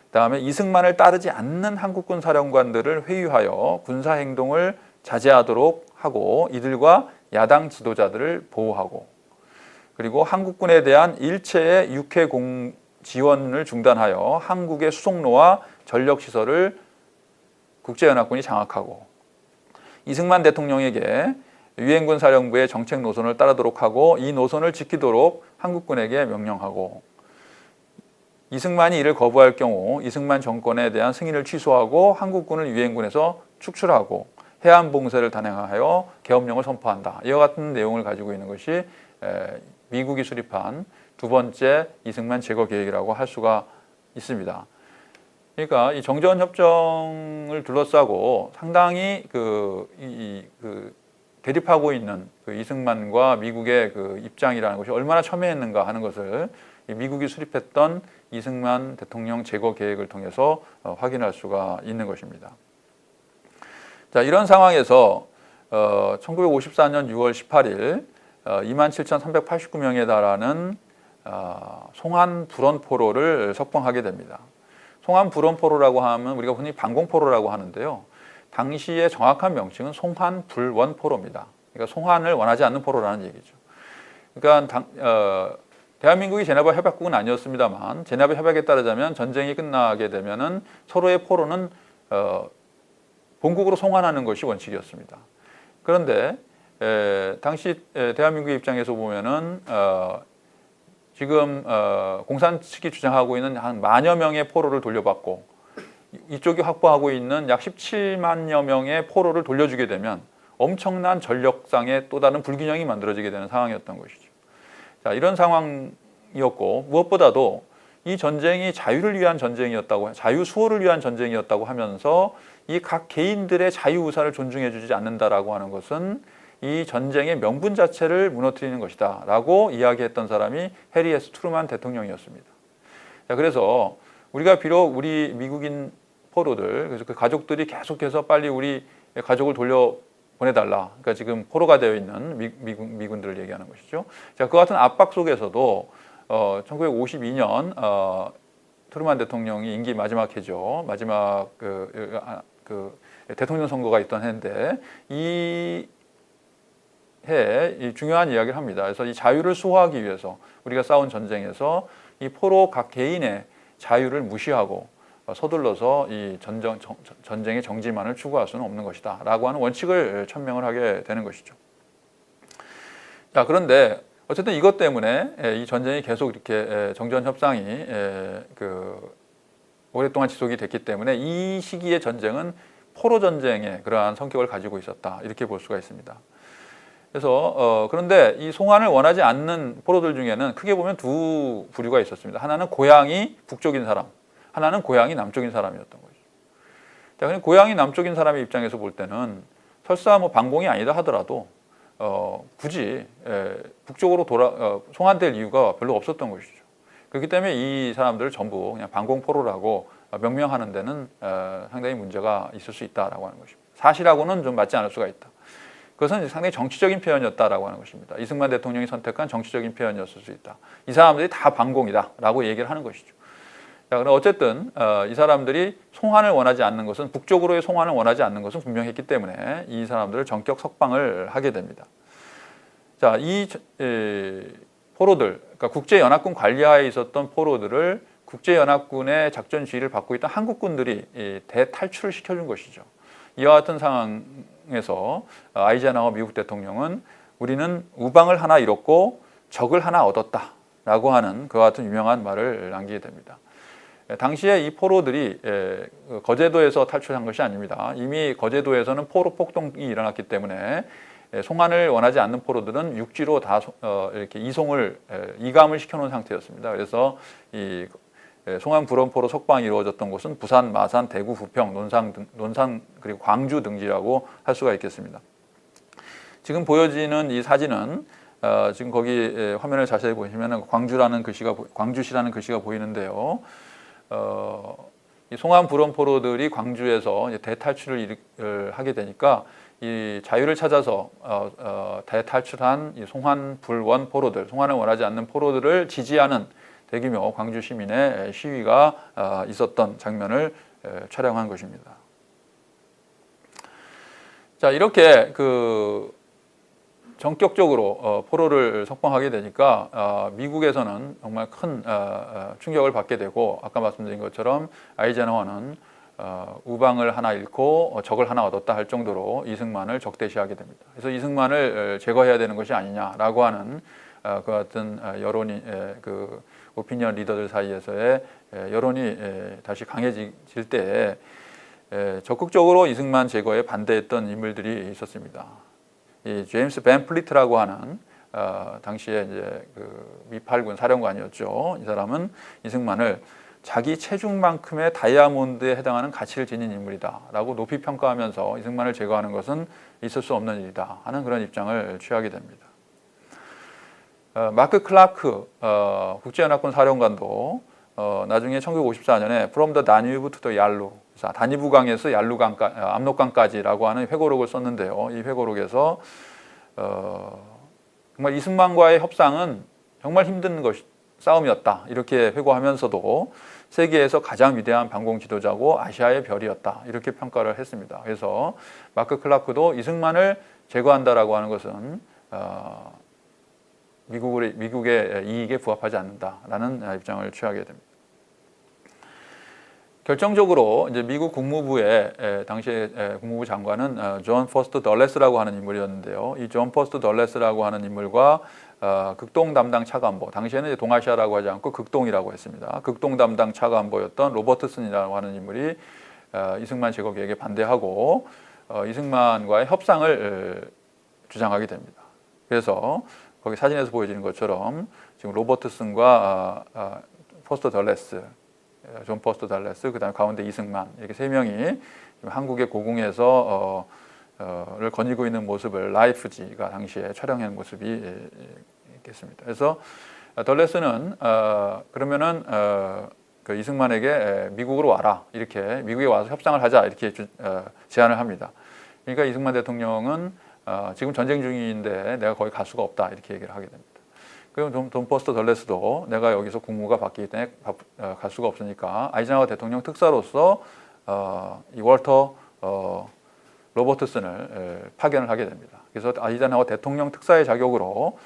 그다음에 이승만을 따르지 않는 한국군 사령관들을 회유하여 군사 행동을 자제하도록 하고, 이들과 야당 지도자들을 보호하고, 그리고 한국군에 대한 일체의 육해 지원을 중단하여 한국의 수송로와 전력시설을 국제연합군이 장악하고, 이승만 대통령에게 유엔군 사령부의 정책 노선을 따르도록 하고 이 노선을 지키도록 한국군에게 명령하고, 이승만이 이를 거부할 경우 이승만 정권에 대한 승인을 취소하고 한국군을 유엔군에서 축출하고 해안 봉쇄를 단행하여 계엄령을 선포한다. 이와 같은 내용을 가지고 있는 것이 미국이 수립한 두 번째 이승만 제거 계획이라고 할 수가 있습니다. 그러니까 이 정전협정을 둘러싸고 상당히 대립하고 있는 그 이승만과 미국의 그 입장이라는 것이 얼마나 첨예했는가 하는 것을 미국이 수립했던 이승만 대통령 제거 계획을 통해서 확인할 수가 있는 것입니다. 자, 이런 상황에서 1954년 6월 18일 27,389명에 달하는 송한 불원포로를 석방하게 됩니다. 송한 불원포로라고 하면 우리가 흔히 방공포로라고 하는데요. 당시의 정확한 명칭은 송한 불원포로입니다. 그러니까 송한을 원하지 않는 포로라는 얘기죠. 그러니까 대한민국이 제네바 협약국은 아니었습니다만 제네바 협약에 따르자면 전쟁이 끝나게 되면은 서로의 포로는 본국으로 송환하는 것이 원칙이었습니다. 그런데 당시 대한민국의 입장에서 보면은 지금 공산 측이 주장하고 있는 한 만여 명의 포로를 돌려받고 이쪽이 확보하고 있는 약 17만여 명의 포로를 돌려주게 되면 엄청난 전력상의 또 다른 불균형이 만들어지게 되는 상황이었던 것이죠. 자, 이런 상황이었고 무엇보다도 이 전쟁이 자유를 위한 전쟁이었다고, 자유 수호를 위한 전쟁이었다고 하면서 이 각 개인들의 자유 의사를 존중해 주지 않는다라고 하는 것은 이 전쟁의 명분 자체를 무너뜨리는 것이다 라고 이야기했던 사람이 해리 S. 트루만 대통령이었습니다. 자, 그래서 우리가 비록 우리 미국인 포로들, 그래서 그 가족들이 계속해서 빨리 우리 가족을 돌려보내달라, 그러니까 지금 포로가 되어 있는 미군들을 얘기하는 것이죠. 자, 그 같은 압박 속에서도 1952년 트루만 대통령이 임기 마지막 해죠. 마지막 그 대통령 선거가 있던 해인데 이 중요한 이야기를 합니다. 그래서 이 자유를 수호하기 위해서 우리가 싸운 전쟁에서 이 포로 각 개인의 자유를 무시하고 서둘러서 이 전쟁의 정지만을 추구할 수는 없는 것이다 라고 하는 원칙을 천명을 하게 되는 것이죠. 자, 그런데 어쨌든 이것 때문에 이 전쟁이 계속 이렇게 정전 협상이 오랫동안 지속이 됐기 때문에 이 시기의 전쟁은 포로 전쟁의 그러한 성격을 가지고 있었다 이렇게 볼 수가 있습니다. 그래서 그런데 이 송환을 원하지 않는 포로들 중에는 크게 보면 두 부류가 있었습니다. 하나는 고향이 북쪽인 사람, 하나는 고향이 남쪽인 사람이었던 거죠. 자, 그럼 고향이 남쪽인 사람의 입장에서 볼 때는 설사 뭐 반공이 아니다 하더라도 굳이 북쪽으로 송환될 이유가 별로 없었던 것이죠. 그렇기 때문에 이 사람들을 전부 그냥 반공포로라고 명명하는 데는 상당히 문제가 있을 수 있다라고 하는 것입니다. 사실하고는 좀 맞지 않을 수가 있다. 그것은 상당히 정치적인 표현이었다라고 하는 것입니다. 이승만 대통령이 선택한 정치적인 표현이었을 수 있다. 이 사람들이 다 반공이다라고 얘기를 하는 것이죠. 자, 그럼 어쨌든 이 사람들이 송환을 원하지 않는 것은, 북쪽으로의 송환을 원하지 않는 것은 분명했기 때문에 이 사람들을 전격 석방을 하게 됩니다. 자, 이 포로들, 그러니까 국제연합군 관리하에 있었던 포로들을 국제연합군의 작전 지휘를 받고 있던 한국군들이 대탈출을 시켜준 것이죠. 이와 같은 상황에서 아이젠하워 미국 대통령은 우리는 우방을 하나 잃었고 적을 하나 얻었다라고 하는 그와 같은 유명한 말을 남기게 됩니다. 당시에 이 포로들이 거제도에서 탈출한 것이 아닙니다. 이미 거제도에서는 포로 폭동이 일어났기 때문에 송환을 원하지 않는 포로들은 육지로 다 이렇게 이감을 시켜놓은 상태였습니다. 그래서 이 송환 불원포로 석방이 이루어졌던 곳은 부산, 마산, 대구, 부평, 논산 그리고 광주 등지라고 할 수가 있겠습니다. 지금 보여지는 이 사진은 지금 거기 화면을 자세히 보시면 광주시라는 글씨가 보이는데요. 이 송환 불원포로들이 광주에서 대탈출을 하게 되니까 이 자유를 찾아서 대탈출한 이 송환 불원 포로들, 송환을 원하지 않는 포로들을 지지하는 대규모 광주 시민의 시위가 있었던 장면을 촬영한 것입니다. 자, 이렇게 전격적으로 포로를 석방하게 되니까 미국에서는 정말 큰 충격을 받게 되고, 아까 말씀드린 것처럼 아이젠하워는 우방을 하나 잃고 적을 하나 얻었다 할 정도로 이승만을 적대시하게 됩니다. 그래서 이승만을 제거해야 되는 것이 아니냐라고 하는 그 같은 여론이 오피니언 리더들 사이에서의 여론이 다시 강해질 때에 적극적으로 이승만 제거에 반대했던 인물들이 있었습니다. 이 제임스 벤 플리트라고 하는 당시에 이제 미8군 사령관이었죠. 이 사람은 이승만을 자기 체중만큼의 다이아몬드에 해당하는 가치를 지닌 인물이다라고 높이 평가하면서 이승만을 제거하는 것은 있을 수 없는 일이다 하는 그런 입장을 취하게 됩니다. 마크 클라크 국제연합군 사령관도 나중에 1954년에 From the Danube to the Yalu, 다니부강에서 압록강까지라고 하는 회고록을 썼는데요. 이 회고록에서 정말 이승만과의 협상은 정말 힘든 싸움이었다 이렇게 회고하면서도 세계에서 가장 위대한 반공 지도자고 아시아의 별이었다 이렇게 평가를 했습니다. 그래서 마크 클라크도 이승만을 제거한다라고 하는 것은 미국의 이익에 부합하지 않는다라는 입장을 취하게 됩니다. 결정적으로 이제 미국 국무부의 당시의 국무부 장관은 존 포스터 덜레스라고 하는 인물이었는데요. 이 존 포스터 덜레스라고 하는 인물과 극동 담당 차관보, 당시에는 동아시아라고 하지 않고 극동이라고 했습니다. 극동 담당 차관보였던 로버트슨이라고 하는 인물이 이승만 제거 계획에 반대하고 이승만과의 협상을 주장하게 됩니다. 그래서 거기 사진에서 보여지는 것처럼 지금 로버트슨과 포스터 덜레스, 존 포스터 덜레스, 그다음에 가운데 이승만 이렇게 세 명이 한국의 고궁에서 를 거니고 있는 모습을 라이프지가 당시에 촬영한 모습이 있겠습니다. 그래서 덜레스는 그러면은 그 이승만에게 미국으로 와라 이렇게 미국에 와서 협상을 하자 이렇게 제안을 합니다. 그러니까 이승만 대통령은 지금 전쟁 중인데 내가 거기 갈 수가 없다 이렇게 얘기를 하게 됩니다. 그리고 존 포스터 덜레스도 내가 여기서 국무가 바뀌기 때문에 갈 수가 없으니까 아이젠하워 대통령 특사로서 이 월터 로버트슨을 파견을 하게 됩니다. 그래서 아이젠하워 대통령 특사의 자격으로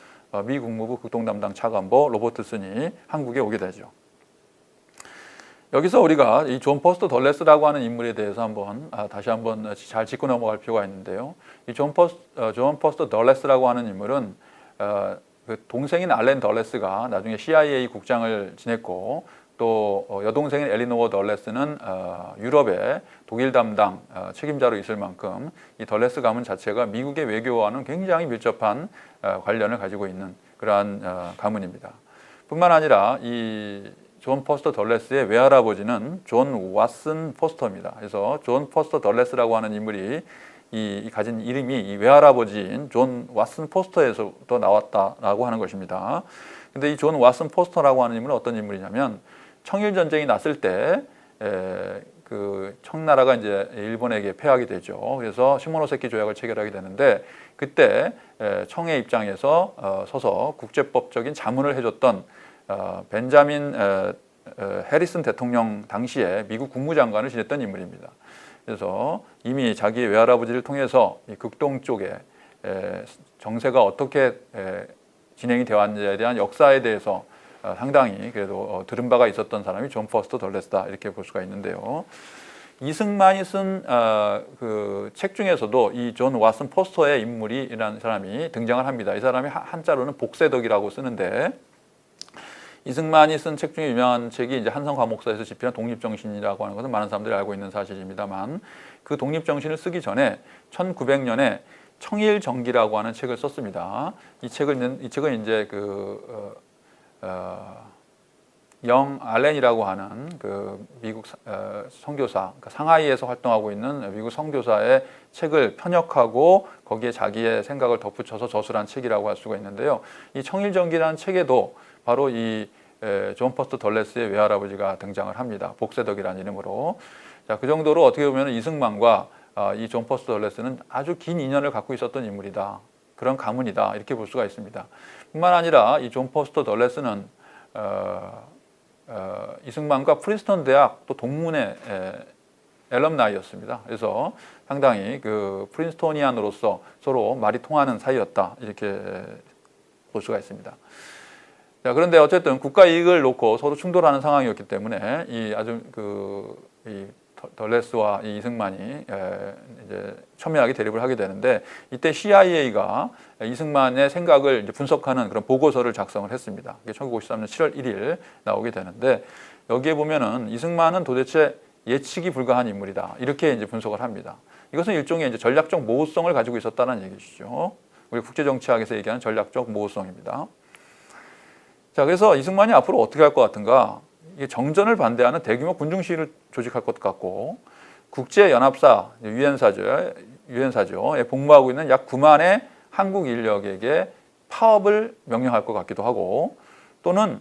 미 국무부 극동 담당 차관보 로버트슨이 한국에 오게 되죠. 여기서 우리가 이 존 포스터 덜레스라고 하는 인물에 대해서 다시 한번 잘 짚고 넘어갈 필요가 있는데요. 이 존 포스터 덜레스라고 하는 인물은 그 동생인 알렌 덜레스가 나중에 CIA 국장을 지냈고 또 여동생인 엘리노어 덜레스는 유럽의 독일 담당 책임자로 있을 만큼 이 덜레스 가문 자체가 미국의 외교와는 굉장히 밀접한 관련을 가지고 있는 그러한 가문입니다. 뿐만 아니라 이 존 포스터 덜레스의 외할아버지는 존 왓슨 포스터입니다. 그래서 존 포스터 덜레스라고 하는 인물이 이 가진 이름이 이 외할아버지인 존 왓슨 포스터에서부터 나왔다라고 하는 것입니다. 근데 이 존 왓슨 포스터라고 하는 인물은 어떤 인물이냐면 청일 전쟁이 났을 때 그 청나라가 이제 일본에게 패하게 되죠. 그래서 시모노세키 조약을 체결하게 되는데 그때 청의 입장에서 서서 국제법적인 자문을 해줬던 벤자민 해리슨 대통령 당시에 미국 국무장관을 지냈던 인물입니다. 그래서 이미 자기 외할아버지를 통해서 이 극동 쪽에 정세가 어떻게 진행이 되었는지에 대한 역사에 대해서 상당히 그래도 들은 바가 있었던 사람이 존 포스터 덜레스다 이렇게 볼 수가 있는데요. 이승만이 쓴 그 책 중에서도 이 존 왓슨 포스터의 인물이라는 사람이 등장을 합니다. 이 사람이 한자로는 복세덕이라고 쓰는데 이승만이 쓴 책 중에 유명한 책이 이제 한성 과목사에서 집필한 독립정신이라고 하는 것은 많은 사람들이 알고 있는 사실입니다만 그 독립정신을 쓰기 전에 1900년에 청일정기라고 하는 책을 썼습니다. 이 책은 이제 영 알렌이라고 하는 그 미국 선교사, 그러니까 상하이에서 활동하고 있는 미국 선교사의 책을 편역하고 거기에 자기의 생각을 덧붙여서 저술한 책이라고 할 수가 있는데요. 이 청일정기라는 책에도 바로 이 존 퍼스트 덜레스의 외할아버지가 등장을 합니다. 복세덕이라는 이름으로. 자, 그 정도로 어떻게 보면 이승만과 이 존 퍼스트 덜레스는 아주 긴 인연을 갖고 있었던 인물이다. 그런 가문이다. 이렇게 볼 수가 있습니다. 뿐만 아니라 이 존 퍼스트 덜레스는 이승만과 프린스턴 대학 또 동문회 앨럼나이였습니다. 그래서 상당히 그 프린스토니안으로서 서로 말이 통하는 사이였다. 이렇게 볼 수가 있습니다. 자, 그런데 어쨌든 국가 이익을 놓고 서로 충돌하는 상황이었기 때문에 이 덜레스와 이 이승만이 이제 첨예하게 대립을 하게 되는데, 이때 CIA가 이승만의 생각을 이제 분석하는 그런 보고서를 작성을 했습니다. 이게 1953년 7월 1일 나오게 되는데, 여기에 보면은 이승만은 도대체 예측이 불가한 인물이다. 이렇게 이제 분석을 합니다. 이것은 일종의 이제 전략적 모호성을 가지고 있었다는 얘기시죠. 우리 국제정치학에서 얘기하는 전략적 모호성입니다. 자, 그래서 이승만이 앞으로 어떻게 할 것 같은가? 이게 정전을 반대하는 대규모 군중 시위를 조직할 것 같고, 국제연합사, 유엔사죠. 복무하고 있는 약 9만의 한국 인력에게 파업을 명령할 것 같기도 하고, 또는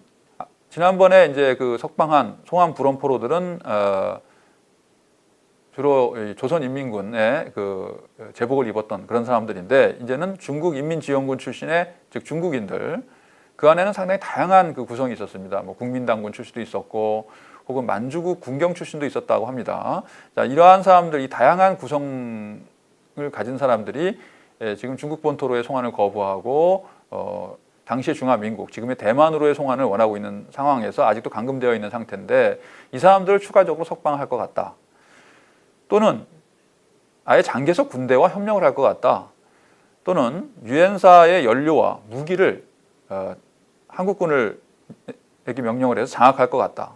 지난번에 이제 그 석방한 송환 불원포로들은 주로 조선인민군의 그 제복을 입었던 그런 사람들인데, 이제는 중국인민지원군 출신의, 즉 중국인들, 그 안에는 상당히 다양한 그 구성이 있었습니다. 뭐 국민당군 출신도 있었고, 혹은 만주국 군경 출신도 있었다고 합니다. 자, 이러한 사람들, 이 다양한 구성을 가진 사람들이 지금 중국 본토로의 송환을 거부하고 당시의 중화민국, 지금의 대만으로의 송환을 원하고 있는 상황에서 아직도 감금되어 있는 상태인데, 이 사람들을 추가적으로 석방할 것 같다. 또는 아예 장개석 군대와 협력을 할 것 같다. 또는 유엔사의 연료와 무기를 한국군에게 명령을 해서 장악할 것 같다.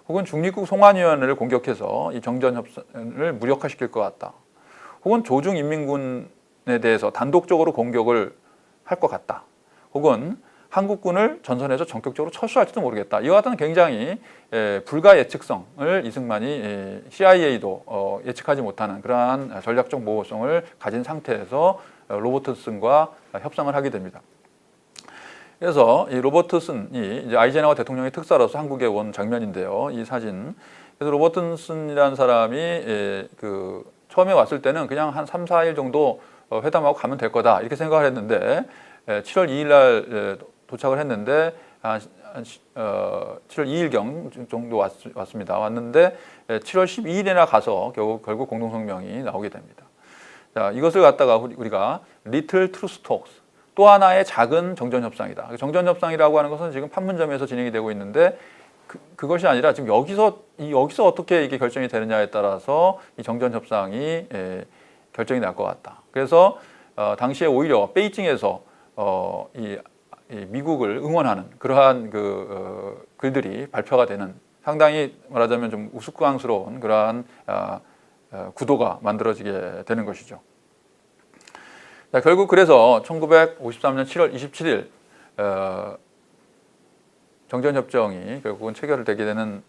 혹은 중립국 송환위원회를 공격해서 이 정전협상을 무력화시킬 것 같다. 혹은 조중인민군에 대해서 단독적으로 공격을 할 것 같다. 혹은 한국군을 전선에서 전격적으로 철수할지도 모르겠다. 이와 같은 굉장히 불가 예측성을 이승만이 CIA도 예측하지 못하는 그러한 전략적 모호성을 가진 상태에서 로버트슨과 협상을 하게 됩니다. 그래서 이 로버트슨이 이제 아이젠하워 대통령의 특사로서 한국에 온 장면인데요. 이 사진. 그래서 로버트슨이라는 사람이 그 처음에 왔을 때는 그냥 한 3, 4일 정도 회담하고 가면 될 거다 이렇게 생각을 했는데, 7월 2일 날 도착을 했는데 7월 2일경 정도 왔습니다. 왔는데 7월 12일에나 가서 결국 공동성명이 나오게 됩니다. 자, 이것을 갖다가 우리가 Little Truce Talks, 또 하나의 작은 정전협상이다. 정전협상이라고 하는 것은 지금 판문점에서 진행이 되고 있는데, 그것이 아니라 지금 여기서 어떻게 이게 결정이 되느냐에 따라서 이 정전협상이 결정이 날 것 같다. 그래서 당시에 오히려 베이징에서 이 미국을 응원하는 그러한 글들이 발표가 되는, 상당히 말하자면 좀 우스꽝스러운 그러한 구도가 만들어지게 되는 것이죠. 자, 결국 그래서 1953년 7월 27일 정전협정이 결국은 체결되게 되는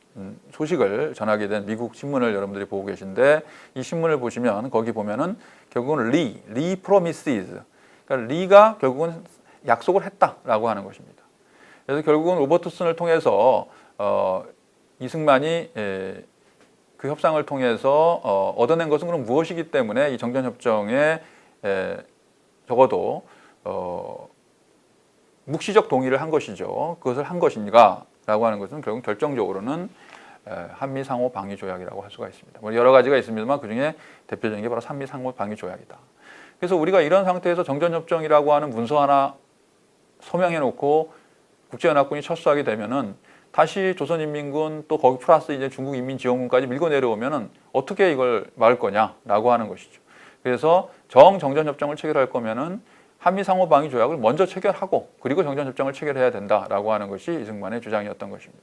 소식을 전하게 된 미국 신문을 여러분들이 보고 계신데, 이 신문을 보시면 거기 보면은 결국은 리 프로미시즈, 그러니까 리가 결국은 약속을 했다라고 하는 것입니다. 그래서 결국은 로버트슨을 통해서 이승만이 그 협상을 통해서 얻어낸 것은 그럼 무엇이기 때문에 이 정전협정에 적어도 묵시적 동의를 한 것이죠. 그것을 한 것인가라고 하는 것은 결국 결정적으로는 한미 상호 방위 조약이라고 할 수가 있습니다. 뭐 여러 가지가 있습니다만 그 중에 대표적인 게 바로 한미 상호 방위 조약이다. 그래서 우리가 이런 상태에서 정전협정이라고 하는 문서 하나 서명해 놓고 국제연합군이 철수하게 되면은 다시 조선인민군 또 거기 플러스 이제 중국인민지원군까지 밀고 내려오면은 어떻게 이걸 막을 거냐라고 하는 것이죠. 그래서 정전협정을 체결할 거면은 한미 상호 방위 조약을 먼저 체결하고 그리고 정전협정을 체결해야 된다라고 하는 것이 이승만의 주장이었던 것입니다.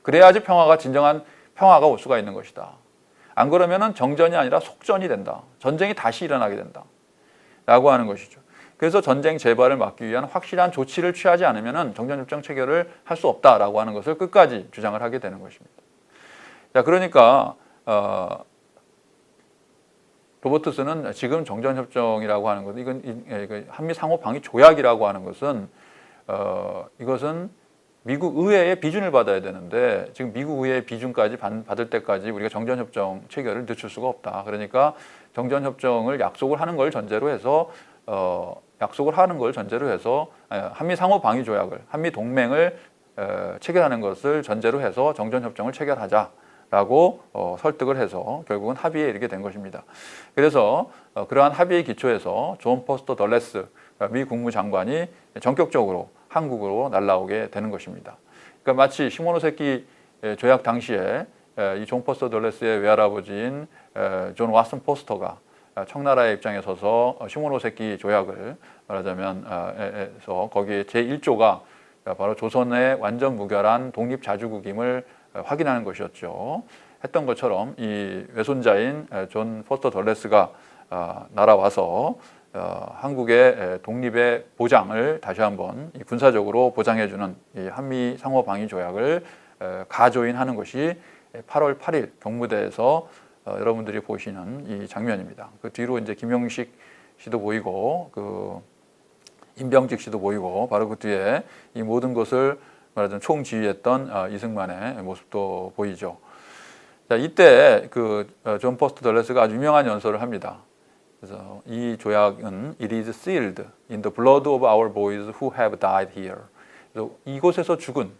그래야지 진정한 평화가 올 수가 있는 것이다. 안 그러면은 정전이 아니라 속전이 된다. 전쟁이 다시 일어나게 된다. 라고 하는 것이죠. 그래서 전쟁 재발을 막기 위한 확실한 조치를 취하지 않으면 정전협정 체결을 할 수 없다라고 하는 것을 끝까지 주장을 하게 되는 것입니다. 자, 그러니까 로버트스는 지금 정전협정이라고 하는 것은 이건 한미 상호 방위 조약이라고 하는 것은 이것은 미국 의회의 비준을 받아야 되는데 지금 미국 의회의 비준까지 받을 때까지 우리가 정전협정 체결을 늦출 수가 없다. 그러니까 정전협정을 약속을 하는 걸 전제로 해서 한미 상호 방위 조약을 한미 동맹을 체결하는 것을 전제로 해서 정전협정을 체결하자라고 설득을 해서 결국은 합의에 이르게 된 것입니다. 그래서 그러한 합의의 기초에서 존 포스터 덜레스 미 국무장관이 전격적으로 한국으로 날아오게 되는 것입니다. 그러니까 마치 시모노세키 조약 당시에 이 존 포스터 덜레스의 외할아버지인 존 왓슨 포스터가 청나라의 입장에 서서 시모노세키 조약을 말하자면 해서 거기에 제1조가 바로 조선의 완전 무결한 독립자주국임을 확인하는 것이었죠. 했던 것처럼 이 외손자인 존 포스터 덜레스가 날아와서 한국의 독립의 보장을 다시 한번 군사적으로 보장해주는 이 한미 상호 방위 조약을 가조인하는 것이 8월 8일 경무대에서 여러분들이 보시는 이 장면입니다. 그 뒤로 이제 김영식 씨도 보이고 그 임병직 씨도 보이고 바로 그 뒤에 이 모든 것을 말하자면 총지휘했던 이승만의 모습도 보이죠. 자, 이때 그 존 포스터 덜레스가 아주 유명한 연설을 합니다. 그래서 이 조약은 It is sealed in the blood of our boys who have died here. 그래서 이곳에서 죽은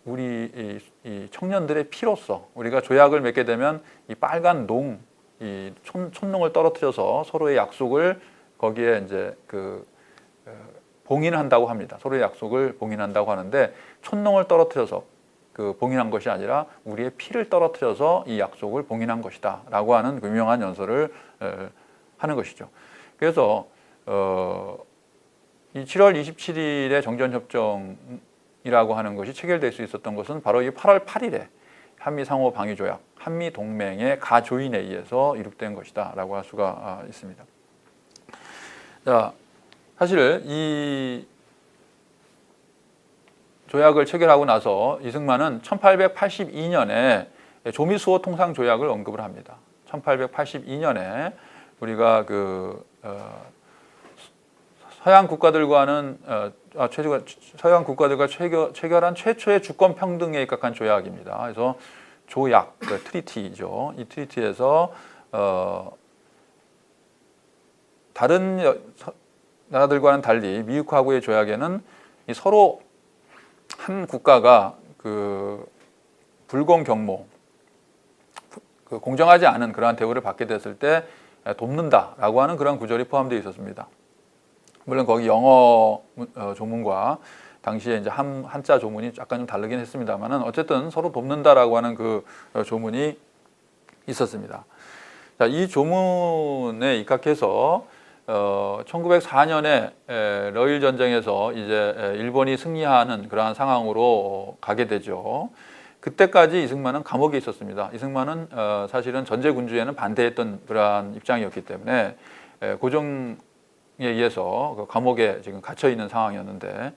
우리 이 청년들의 피로써 우리가 조약을 맺게 되면 이 빨간 농, 이 촛농을 떨어뜨려서 서로의 약속을 거기에 이제 봉인한다고 합니다. 서로의 약속을 봉인한다고 하는데 촛농을 떨어뜨려서 봉인한 것이 아니라 우리의 피를 떨어뜨려서 이 약속을 봉인한 것이다라고 하는 유명한 연설을 하는 것이죠. 그래서 이 7월 27일에 정전협정이라고 하는 것이 체결될 수 있었던 것은 바로 이 8월 8일에 한미 상호 방위 조약, 한미 동맹의 가조인에 의해서 이룩된 것이다라고 할 수가 있습니다. 자, 사실 이 조약을 체결하고 나서 이승만은 1882년에 조미수호 통상 조약을 언급을 합니다. 1882년에 우리가 서양 국가들과는 서양 국가들과 체결한 최초의 주권 평등에 입각한 조약입니다. 그래서 조약, 트리티죠. 이 트리티에서 다른 나라들과는 달리 미국하고의 조약에는 서로 한 국가가 불공 경모, 공정하지 않은 그러한 대우를 받게 됐을 때 돕는다라고 하는 그런 구절이 포함되어 있었습니다. 물론 거기 영어 조문과 당시에 이제 한자 조문이 약간 좀 다르긴 했습니다만은 어쨌든 서로 돕는다라고 하는 그 조문이 있었습니다. 자, 이 조문에 입각해서 1904년에 러일 전쟁에서 이제 일본이 승리하는 그러한 상황으로 가게 되죠. 그때까지 이승만은 감옥에 있었습니다. 이승만은 사실은 전제 군주에는 반대했던 그러한 입장이었기 때문에 고종에 의해서 감옥에 지금 갇혀 있는 상황이었는데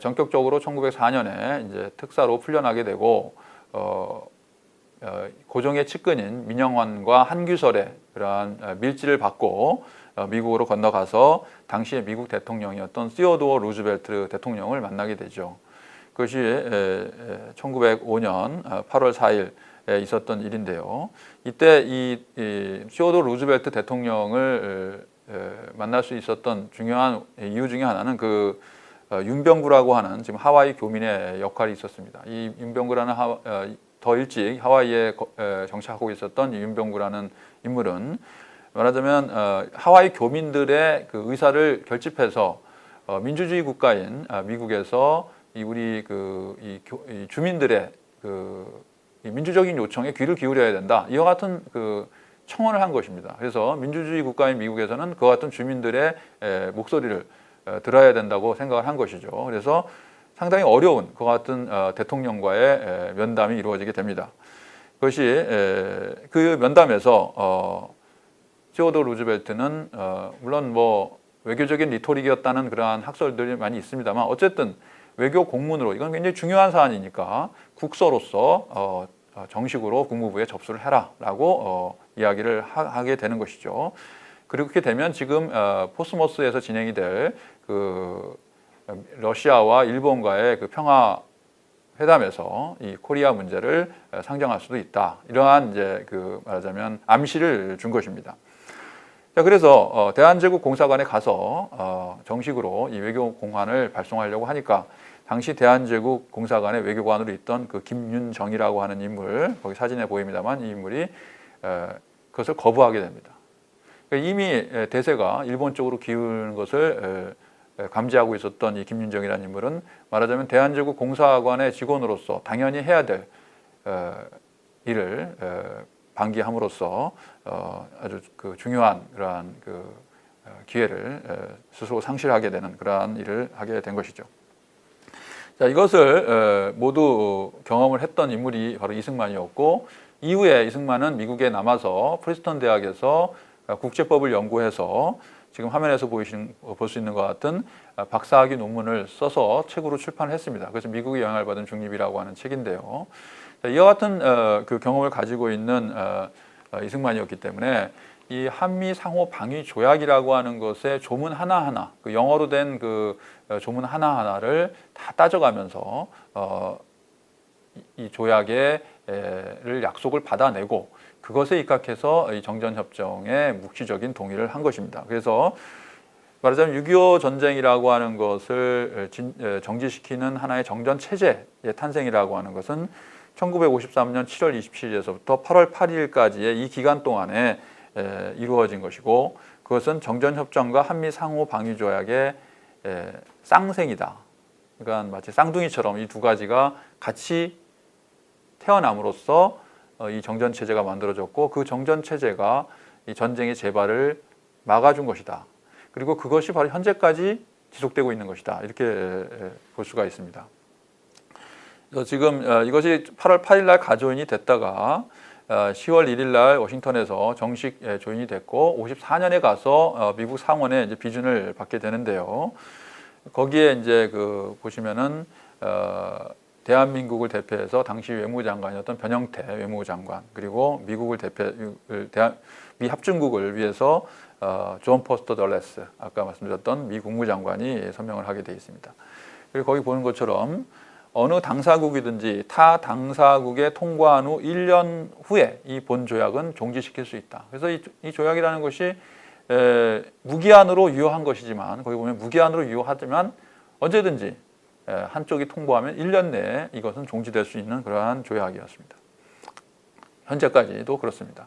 전격적으로 1904년에 이제 특사로 풀려나게 되고 고종의 측근인 민영환과 한규설의 그러한 밀지를 받고 미국으로 건너가서 당시의 미국 대통령이었던 시어도어 루즈벨트 대통령을 만나게 되죠. 그것이 1905년 8월 4일에 있었던 일인데요. 이때 이 시어도어 루즈벨트 대통령을 만날 수 있었던 중요한 이유 중에 하나는 윤병구라고 하는 지금 하와이 교민의 역할이 있었습니다. 이 윤병구라는 더 일찍 하와이에 정착하고 있었던 이 윤병구라는 인물은 말하자면 하와이 교민들의 그 의사를 결집해서 민주주의 국가인 미국에서 우리 이 주민들의 이 민주적인 요청에 귀를 기울여야 된다. 이와 같은 청원을 한 것입니다. 그래서 민주주의 국가인 미국에서는 그와 같은 주민들의 목소리를 들어야 된다고 생각을 한 것이죠. 그래서 상당히 어려운 그와 같은 대통령과의 면담이 이루어지게 됩니다. 그것이 그 면담에서 시어도어 루즈벨트는 물론 뭐 외교적인 리토릭이었다는 그러한 학설들이 많이 있습니다만 어쨌든 외교 공문으로 이건 굉장히 중요한 사안이니까 국서로서 정식으로 국무부에 접수를 해라라고 이야기를 하게 되는 것이죠. 그렇게 되면 지금 포스모스에서 진행이 될 그 러시아와 일본과의 그 평화 회담에서 이 코리아 문제를 상정할 수도 있다. 이러한 이제 그 말하자면 암시를 준 것입니다. 자, 그래서 대한제국 공사관에 가서 정식으로 이 외교 공관을 발송하려고 하니까 당시 대한제국 공사관의 외교관으로 있던 그 김윤정이라고 하는 인물, 거기 사진에 보입니다만 이 인물이 그것을 거부하게 됩니다. 이미 대세가 일본 쪽으로 기울는 것을 감지하고 있었던 이 김윤정이라는 인물은 말하자면 대한제국 공사관의 직원으로서 당연히 해야 될 일을 방기함으로써 아주 그 중요한 그러한 그 기회를 스스로 상실하게 되는 그러한 일을 하게 된 것이죠. 자, 이것을 모두 경험을 했던 인물이 바로 이승만이었고 이후에 이승만은 미국에 남아서 프린스턴 대학에서 국제법을 연구해서 지금 화면에서 볼 수 있는 것 같은 박사학위 논문을 써서 책으로 출판했습니다. 그래서 미국의 영향을 받은 중립이라고 하는 책인데요. 이와 같은 그 경험을 가지고 있는 이승만이었기 때문에 이 한미 상호 방위 조약이라고 하는 것의 조문 하나하나, 그 영어로 된 그 조문 하나하나를 다 따져가면서 이 조약의 약속을 받아내고 그것에 입각해서 이 정전협정에 묵시적인 동의를 한 것입니다. 그래서 말하자면 6.25 전쟁이라고 하는 것을 정지시키는 하나의 정전체제의 탄생이라고 하는 것은 1953년 7월 27일에서부터 8월 8일까지의 이 기간 동안에 이루어진 것이고 그것은 정전협정과 한미 상호 방위조약의 쌍생이다. 그러니까 마치 쌍둥이처럼 이 두 가지가 같이 태어남으로써 이 정전체제가 만들어졌고 그 정전체제가 이 전쟁의 재발을 막아준 것이다. 그리고 그것이 바로 현재까지 지속되고 있는 것이다. 이렇게 볼 수가 있습니다. 그래서 지금 이것이 8월 8일 날 가조인이 됐다가 10월 1일 날 워싱턴에서 정식 조인이 됐고 54년에 가서 미국 상원에 이제 비준을 받게 되는데요. 거기에 이제 그 보시면은 대한민국을 대표해서 당시 외무장관이었던 변형태 외무장관 그리고 미국을 미 합중국을 위해서 존 포스터 덜레스 아까 말씀드렸던 미 국무장관이 서명을 하게 되어 있습니다. 그리고 거기 보는 것처럼 어느 당사국이든지 타 당사국에 통과한 후 1년 후에 이 본 조약은 종지시킬 수 있다. 그래서 이 조약이라는 것이 무기한으로 유효한 것이지만 거기 보면 무기한으로 유효하지만 언제든지 한쪽이 통보하면 1년 내에 이것은 종지될 수 있는 그러한 조약이었습니다. 현재까지도 그렇습니다.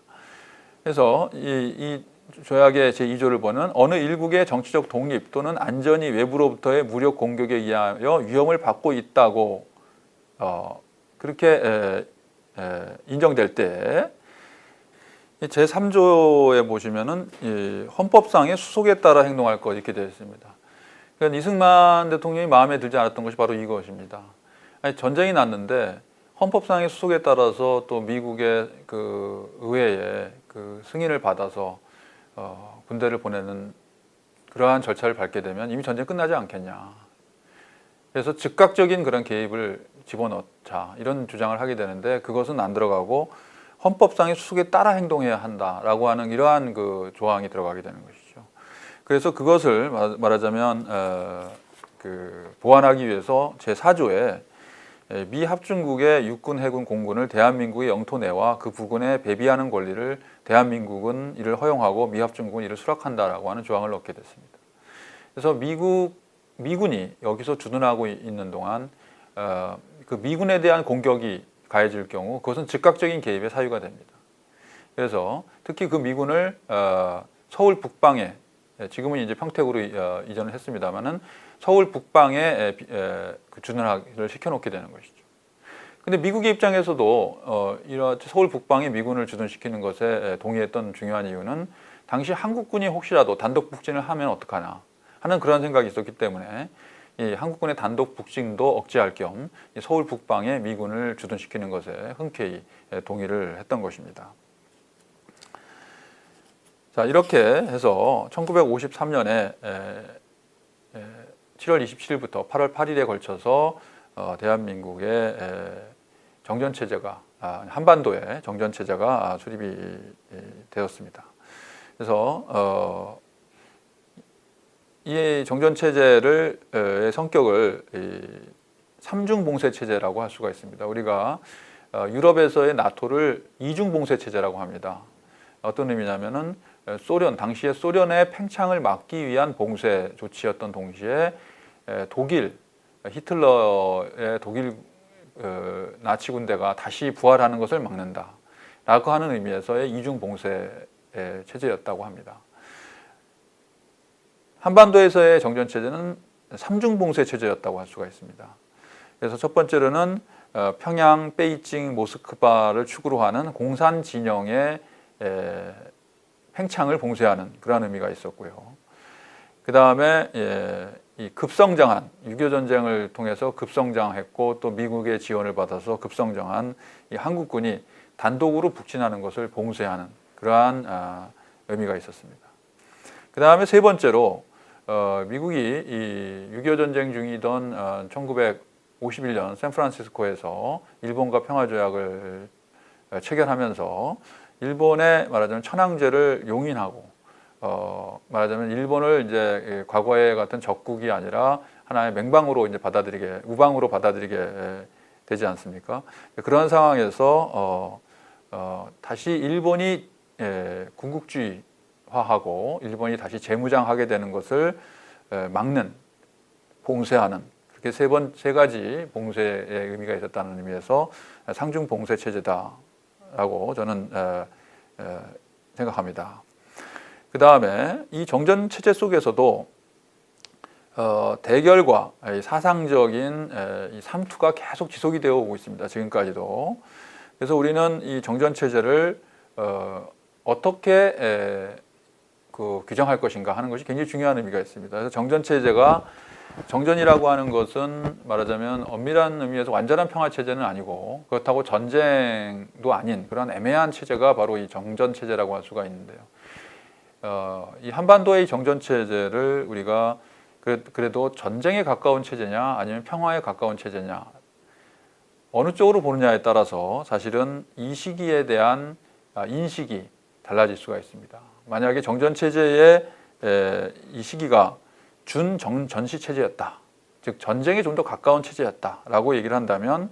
그래서 이 조약의 제2조를 보면 어느 일국의 정치적 독립 또는 안전이 외부로부터의 무력 공격에 의하여 위험을 받고 있다고 그렇게 인정될 때 제3조에 보시면은 헌법상의 수속에 따라 행동할 것 이렇게 되어 있습니다. 그러니까 이승만 대통령이 마음에 들지 않았던 것이 바로 이것입니다. 아니, 전쟁이 났는데 헌법상의 수속에 따라서 또 미국의 그 의회에 그 승인을 받아서 군대를 보내는 그러한 절차를 밟게 되면 이미 전쟁 끝나지 않겠냐. 그래서 즉각적인 그런 개입을 집어넣자 이런 주장을 하게 되는데 그것은 안 들어가고 헌법상의 수속에 따라 행동해야 한다라고 하는 이러한 그 조항이 들어가게 되는 것이죠. 그래서 그것을 말하자면 보완하기 위해서 제4조에 미 합중국의 육군, 해군, 공군을 대한민국의 영토 내와 그 부근에 배비하는 권리를 대한민국은 이를 허용하고 미 합중국은 이를 수락한다라고 하는 조항을 넣게 됐습니다. 그래서 미군이 여기서 주둔하고 있는 동안 그 미군에 대한 공격이 가해질 경우 그것은 즉각적인 개입의 사유가 됩니다. 그래서 특히 그 미군을 서울 북방에 지금은 이제 평택으로 이전을 했습니다만은 서울 북방에 주둔을 시켜놓게 되는 것이죠. 근데 미국의 입장에서도 이런 서울 북방에 미군을 주둔시키는 것에 동의했던 중요한 이유는 당시 한국군이 혹시라도 단독 북진을 하면 어떡하나 하는 그런 생각이 있었기 때문에 이 한국군의 단독 북진도 억제할 겸 서울 북방에 미군을 주둔시키는 것에 흔쾌히 동의를 했던 것입니다. 자, 이렇게 해서 1953년에 7월 27일부터 8월 8일에 걸쳐서 대한민국의 정전체제가 한반도에 정전체제가 수립이 되었습니다. 그래서 이 정전체제를 성격을 삼중봉쇄체제라고 할 수가 있습니다. 우리가 유럽에서의 나토를 이중봉쇄체제라고 합니다. 어떤 의미냐면은 당시에 소련의 팽창을 막기 위한 봉쇄 조치였던 동시에 독일, 히틀러의 독일 나치 군대가 다시 부활하는 것을 막는다 라고 하는 의미에서의 이중봉쇄 체제였다고 합니다. 한반도에서의 정전체제는 삼중봉쇄 체제였다고 할 수가 있습니다. 그래서 첫 번째로는 평양, 베이징, 모스크바를 축으로 하는 공산 진영의 팽창을 봉쇄하는 그런 의미가 있었고요. 그 다음에 이 급성장한 6.25 전쟁을 통해서 급성장했고 또 미국의 지원을 받아서 급성장한 이 한국군이 단독으로 북진하는 것을 봉쇄하는 그러한 의미가 있었습니다. 그 다음에 세 번째로 미국이 이 6.25 전쟁 중이던 1951년 샌프란시스코에서 일본과 평화조약을 체결하면서 일본의 말하자면 천황제를 용인하고 말하자면 일본을 이제 과거의 같은 적국이 아니라 하나의 맹방으로 이제 우방으로 받아들이게 되지 않습니까? 그런 상황에서 다시 일본이 군국주의화하고 일본이 다시 재무장하게 되는 것을 막는, 봉쇄하는 그렇게 세 가지 봉쇄의 의미가 있었다는 의미에서 상중 봉쇄 체제다라고 저는 생각합니다. 그 다음에 이 정전 체제 속에서도 대결과 사상적인 이 삼투가 계속 지속이 되어 오고 있습니다. 지금까지도. 그래서 우리는 이 정전 체제를 어떻게 규정할 것인가 하는 것이 굉장히 중요한 의미가 있습니다. 그래서 정전 체제가 정전이라고 하는 것은 말하자면 엄밀한 의미에서 완전한 평화 체제는 아니고 그렇다고 전쟁도 아닌 그런 애매한 체제가 바로 이 정전 체제라고 할 수가 있는데요. 이 한반도의 정전 체제를 우리가 그래도 전쟁에 가까운 체제냐 아니면 평화에 가까운 체제냐 어느 쪽으로 보느냐에 따라서 사실은 이 시기에 대한 인식이 달라질 수가 있습니다. 만약에 정전 체제의 이 시기가 준전시 체제였다, 즉 전쟁에 좀 더 가까운 체제였다라고 얘기를 한다면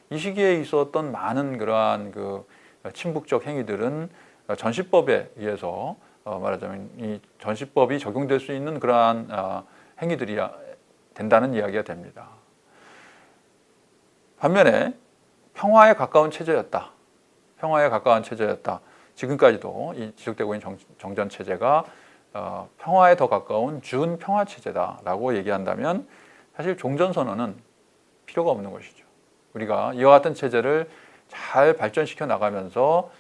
이 시기에 있었던 많은 그러한 침묵적 행위들은 전시법에 의해서 말하자면 이 전시법이 적용될 수 있는 그러한 행위들이 된다는 이야기가 됩니다. 반면에 평화에 가까운 체제였다. 지금까지도 이 지속되고 있는 정전 체제가 평화에 더 가까운 준평화 체제다라고 얘기한다면 사실 종전선언은 필요가 없는 것이죠. 우리가 이와 같은 체제를 잘 발전시켜 나가면서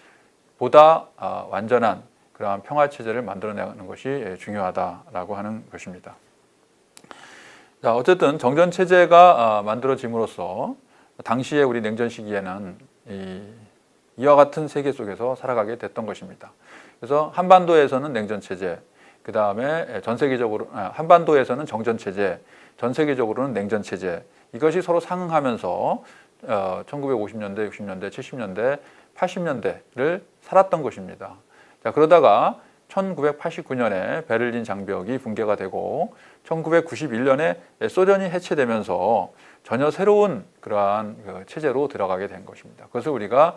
보다 완전한 그러한 평화 체제를 만들어내는 것이 중요하다라고 하는 것입니다. 자, 어쨌든 정전 체제가 만들어짐으로써 당시에 우리 냉전 시기에는 이와 같은 세계 속에서 살아가게 됐던 것입니다. 그래서 한반도에서는 냉전 체제, 그 다음에 전 세계적으로 한반도에서는 정전 체제, 전 세계적으로는 냉전 체제, 이것이 서로 상응하면서 1950년대, 60년대, 70년대, 80년대를 살았던 것입니다. 자, 그러다가 1989년에 베를린 장벽이 붕괴가 되고 1991년에 소련이 해체되면서 전혀 새로운 그러한 체제로 들어가게 된 것입니다. 그것을 우리가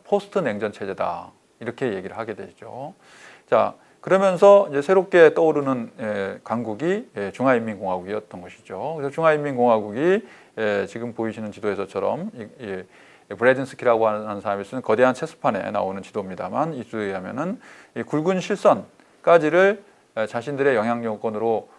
포스트 냉전 체제다 이렇게 얘기를 하게 되죠. 자, 그러면서 이제 새롭게 떠오르는 강국이 중화인민공화국이었던 것이죠. 그래서 중화인민공화국이 지금 보이시는 지도에서처럼 브레진스키라고 하는 사람이 쓴 거대한 체스판에 나오는 지도입니다만 이 지도에 의하면은 이 굵은 실선까지를 자신들의 영향 요건으로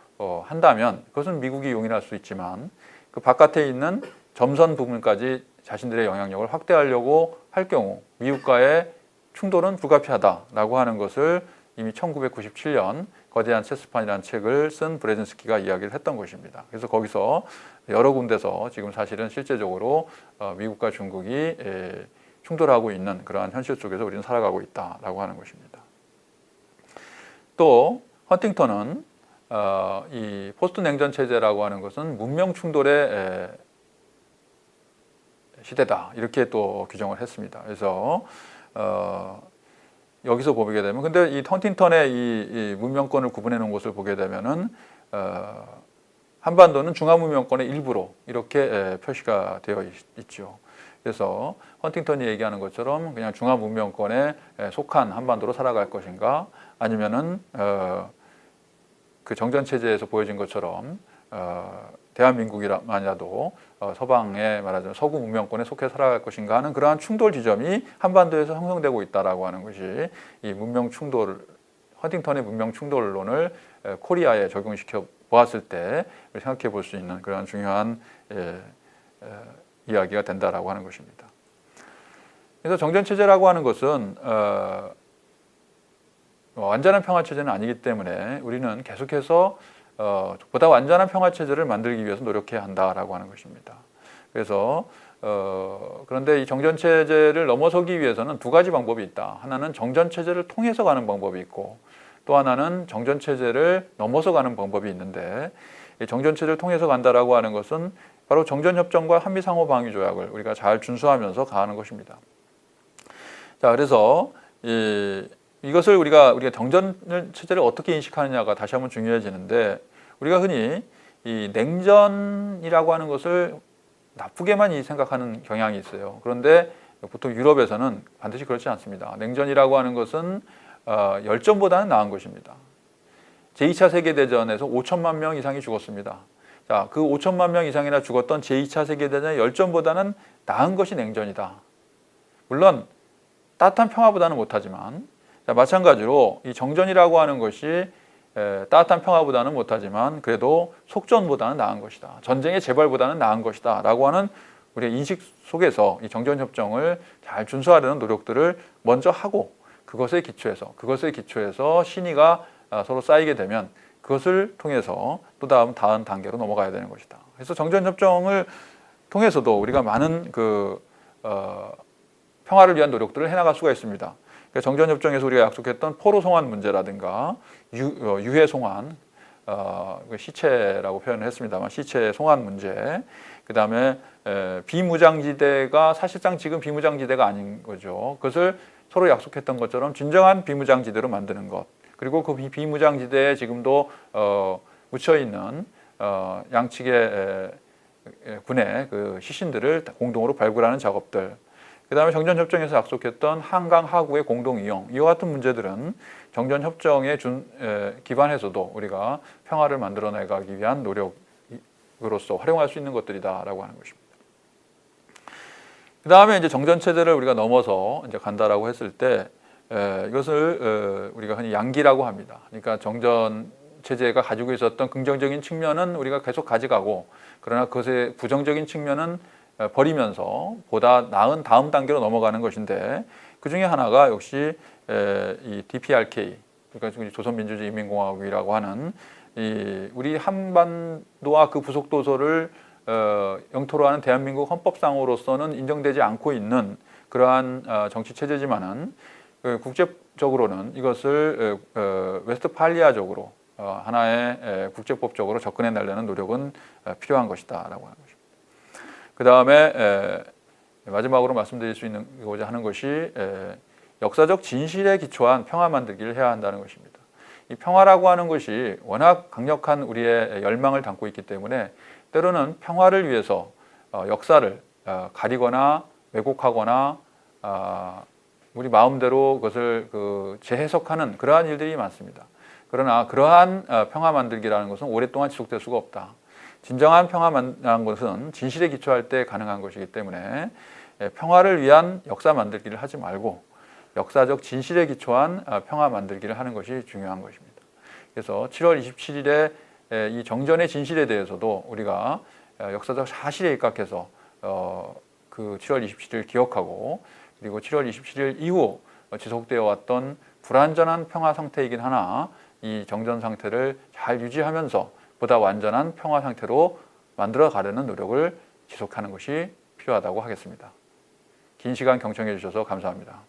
한다면 그것은 미국이 용인할 수 있지만 그 바깥에 있는 점선 부분까지 자신들의 영향력을 확대하려고 할 경우 미국과의 충돌은 불가피하다라고 하는 것을 이미 1997년 거대한 체스판이라는 책을 쓴 브레진스키가 이야기를 했던 것입니다. 그래서 거기서 여러 군데서 지금 사실은 실제적으로 미국과 중국이 충돌하고 있는 그러한 현실 속에서 우리는 살아가고 있다라고 하는 것입니다. 또 헌팅턴은 이 포스트 냉전 체제라고 하는 것은 문명 충돌의 시대다 이렇게 또 규정을 했습니다. 그래서 여기서 보게 되면 근데 이 헌팅턴의 이 문명권을 구분해 놓은 것을 보게 되면은 한반도는 중화문명권의 일부로 이렇게 표시가 되어 있죠. 그래서 헌팅턴이 얘기하는 것처럼 그냥 중화문명권에 속한 한반도로 살아갈 것인가 아니면은 그 정전 체제에서 보여진 것처럼 대한민국이만이라도 서방의 말하자면 서구 문명권에 속해 살아갈 것인가 하는 그러한 충돌 지점이 한반도에서 형성되고 있다라고 하는 것이 이 문명 충돌 헌팅턴의 문명 충돌론을 코리아에 적용시켜 보았을 때 생각해 볼 수 있는 그런 중요한 이야기가 된다라고 하는 것입니다. 그래서 정전 체제라고 하는 것은 완전한 평화 체제는 아니기 때문에 우리는 계속해서 보다 완전한 평화 체제를 만들기 위해서 노력해야 한다라고 하는 것입니다. 그래서 그런데 이 정전 체제를 넘어서기 위해서는 두 가지 방법이 있다. 하나는 정전 체제를 통해서 가는 방법이 있고 또 하나는 정전 체제를 넘어서 가는 방법이 있는데 이 정전 체제를 통해서 간다라고 하는 것은 바로 정전 협정과 한미 상호 방위 조약을 우리가 잘 준수하면서 가는 것입니다. 자, 그래서 이것을 우리가 정전 체제를 어떻게 인식하느냐가 다시 한번 중요해지는데 우리가 흔히 이 냉전이라고 하는 것을 나쁘게만 생각하는 경향이 있어요. 그런데 보통 유럽에서는 반드시 그렇지 않습니다. 냉전이라고 하는 것은 열전보다는 나은 것입니다. 제2차 세계대전에서 5천만 명 이상이 죽었습니다. 자, 그 5천만 명 이상이나 죽었던 제2차 세계대전의 열전보다는 나은 것이 냉전이다. 물론 따뜻한 평화보다는 못하지만 자, 마찬가지로 이 정전이라고 하는 것이 따뜻한 평화보다는 못하지만 그래도 속전보다는 나은 것이다. 전쟁의 재발보다는 나은 것이다. 라고 하는 우리의 인식 속에서 이 정전협정을 잘 준수하려는 노력들을 먼저 하고 그것에 기초해서 신의가 서로 쌓이게 되면 그것을 통해서 또 다음 단계로 넘어가야 되는 것이다. 그래서 정전협정을 통해서도 우리가 많은 평화를 위한 노력들을 해나갈 수가 있습니다. 정전협정에서 우리가 약속했던 포로 송환 문제라든가 유해 송환, 시체라고 표현을 했습니다만 시체 송환 문제, 그 다음에 비무장지대가 사실상 지금 비무장지대가 아닌 거죠. 그것을 서로 약속했던 것처럼 진정한 비무장지대로 만드는 것, 그리고 그 비무장지대에 지금도 묻혀있는 양측의 군의 그 시신들을 공동으로 발굴하는 작업들, 그 다음에 정전협정에서 약속했던 한강 하구의 공동이용, 이와 같은 문제들은 정전협정에 기반해서도 우리가 평화를 만들어내가기 위한 노력으로서 활용할 수 있는 것들이다라고 하는 것입니다. 그 다음에 이제 정전체제를 우리가 넘어서 이제 간다라고 했을 때 이것을 우리가 흔히 양기라고 합니다. 그러니까 정전체제가 가지고 있었던 긍정적인 측면은 우리가 계속 가져가고 그러나 그것의 부정적인 측면은 버리면서 보다 나은 다음 단계로 넘어가는 것인데 그 중에 하나가 역시 이 DPRK, 그러니까 조선민주주의인민공화국이라고 하는 이 우리 한반도와 그 부속도서를 영토로 하는 대한민국 헌법상으로서는 인정되지 않고 있는 그러한 정치 체제지만은 국제적으로는 이것을 웨스트팔리아적으로 하나의 국제법적으로 접근해 나가려는 노력은 필요한 것이다라고 하는 것입니다. 그 다음에 마지막으로 말씀드릴 수 있고자 하는 것이 역사적 진실에 기초한 평화 만들기를 해야 한다는 것입니다. 이 평화라고 하는 것이 워낙 강력한 우리의 열망을 담고 있기 때문에 때로는 평화를 위해서 역사를 가리거나 왜곡하거나 우리 마음대로 그것을 재해석하는 그러한 일들이 많습니다. 그러나 그러한 평화 만들기라는 것은 오랫동안 지속될 수가 없다. 진정한 평화라는 것은 진실에 기초할 때 가능한 것이기 때문에 평화를 위한 역사 만들기를 하지 말고 역사적 진실에 기초한 평화 만들기를 하는 것이 중요한 것입니다. 그래서 7월 27일에 이 정전의 진실에 대해서도 우리가 역사적 사실에 입각해서 그 7월 27일 기억하고 그리고 7월 27일 이후 지속되어 왔던 불완전한 평화 상태이긴 하나 이 정전 상태를 잘 유지하면서 보다 완전한 평화 상태로 만들어 가려는 노력을 지속하는 것이 필요하다고 하겠습니다. 긴 시간 경청해 주셔서 감사합니다.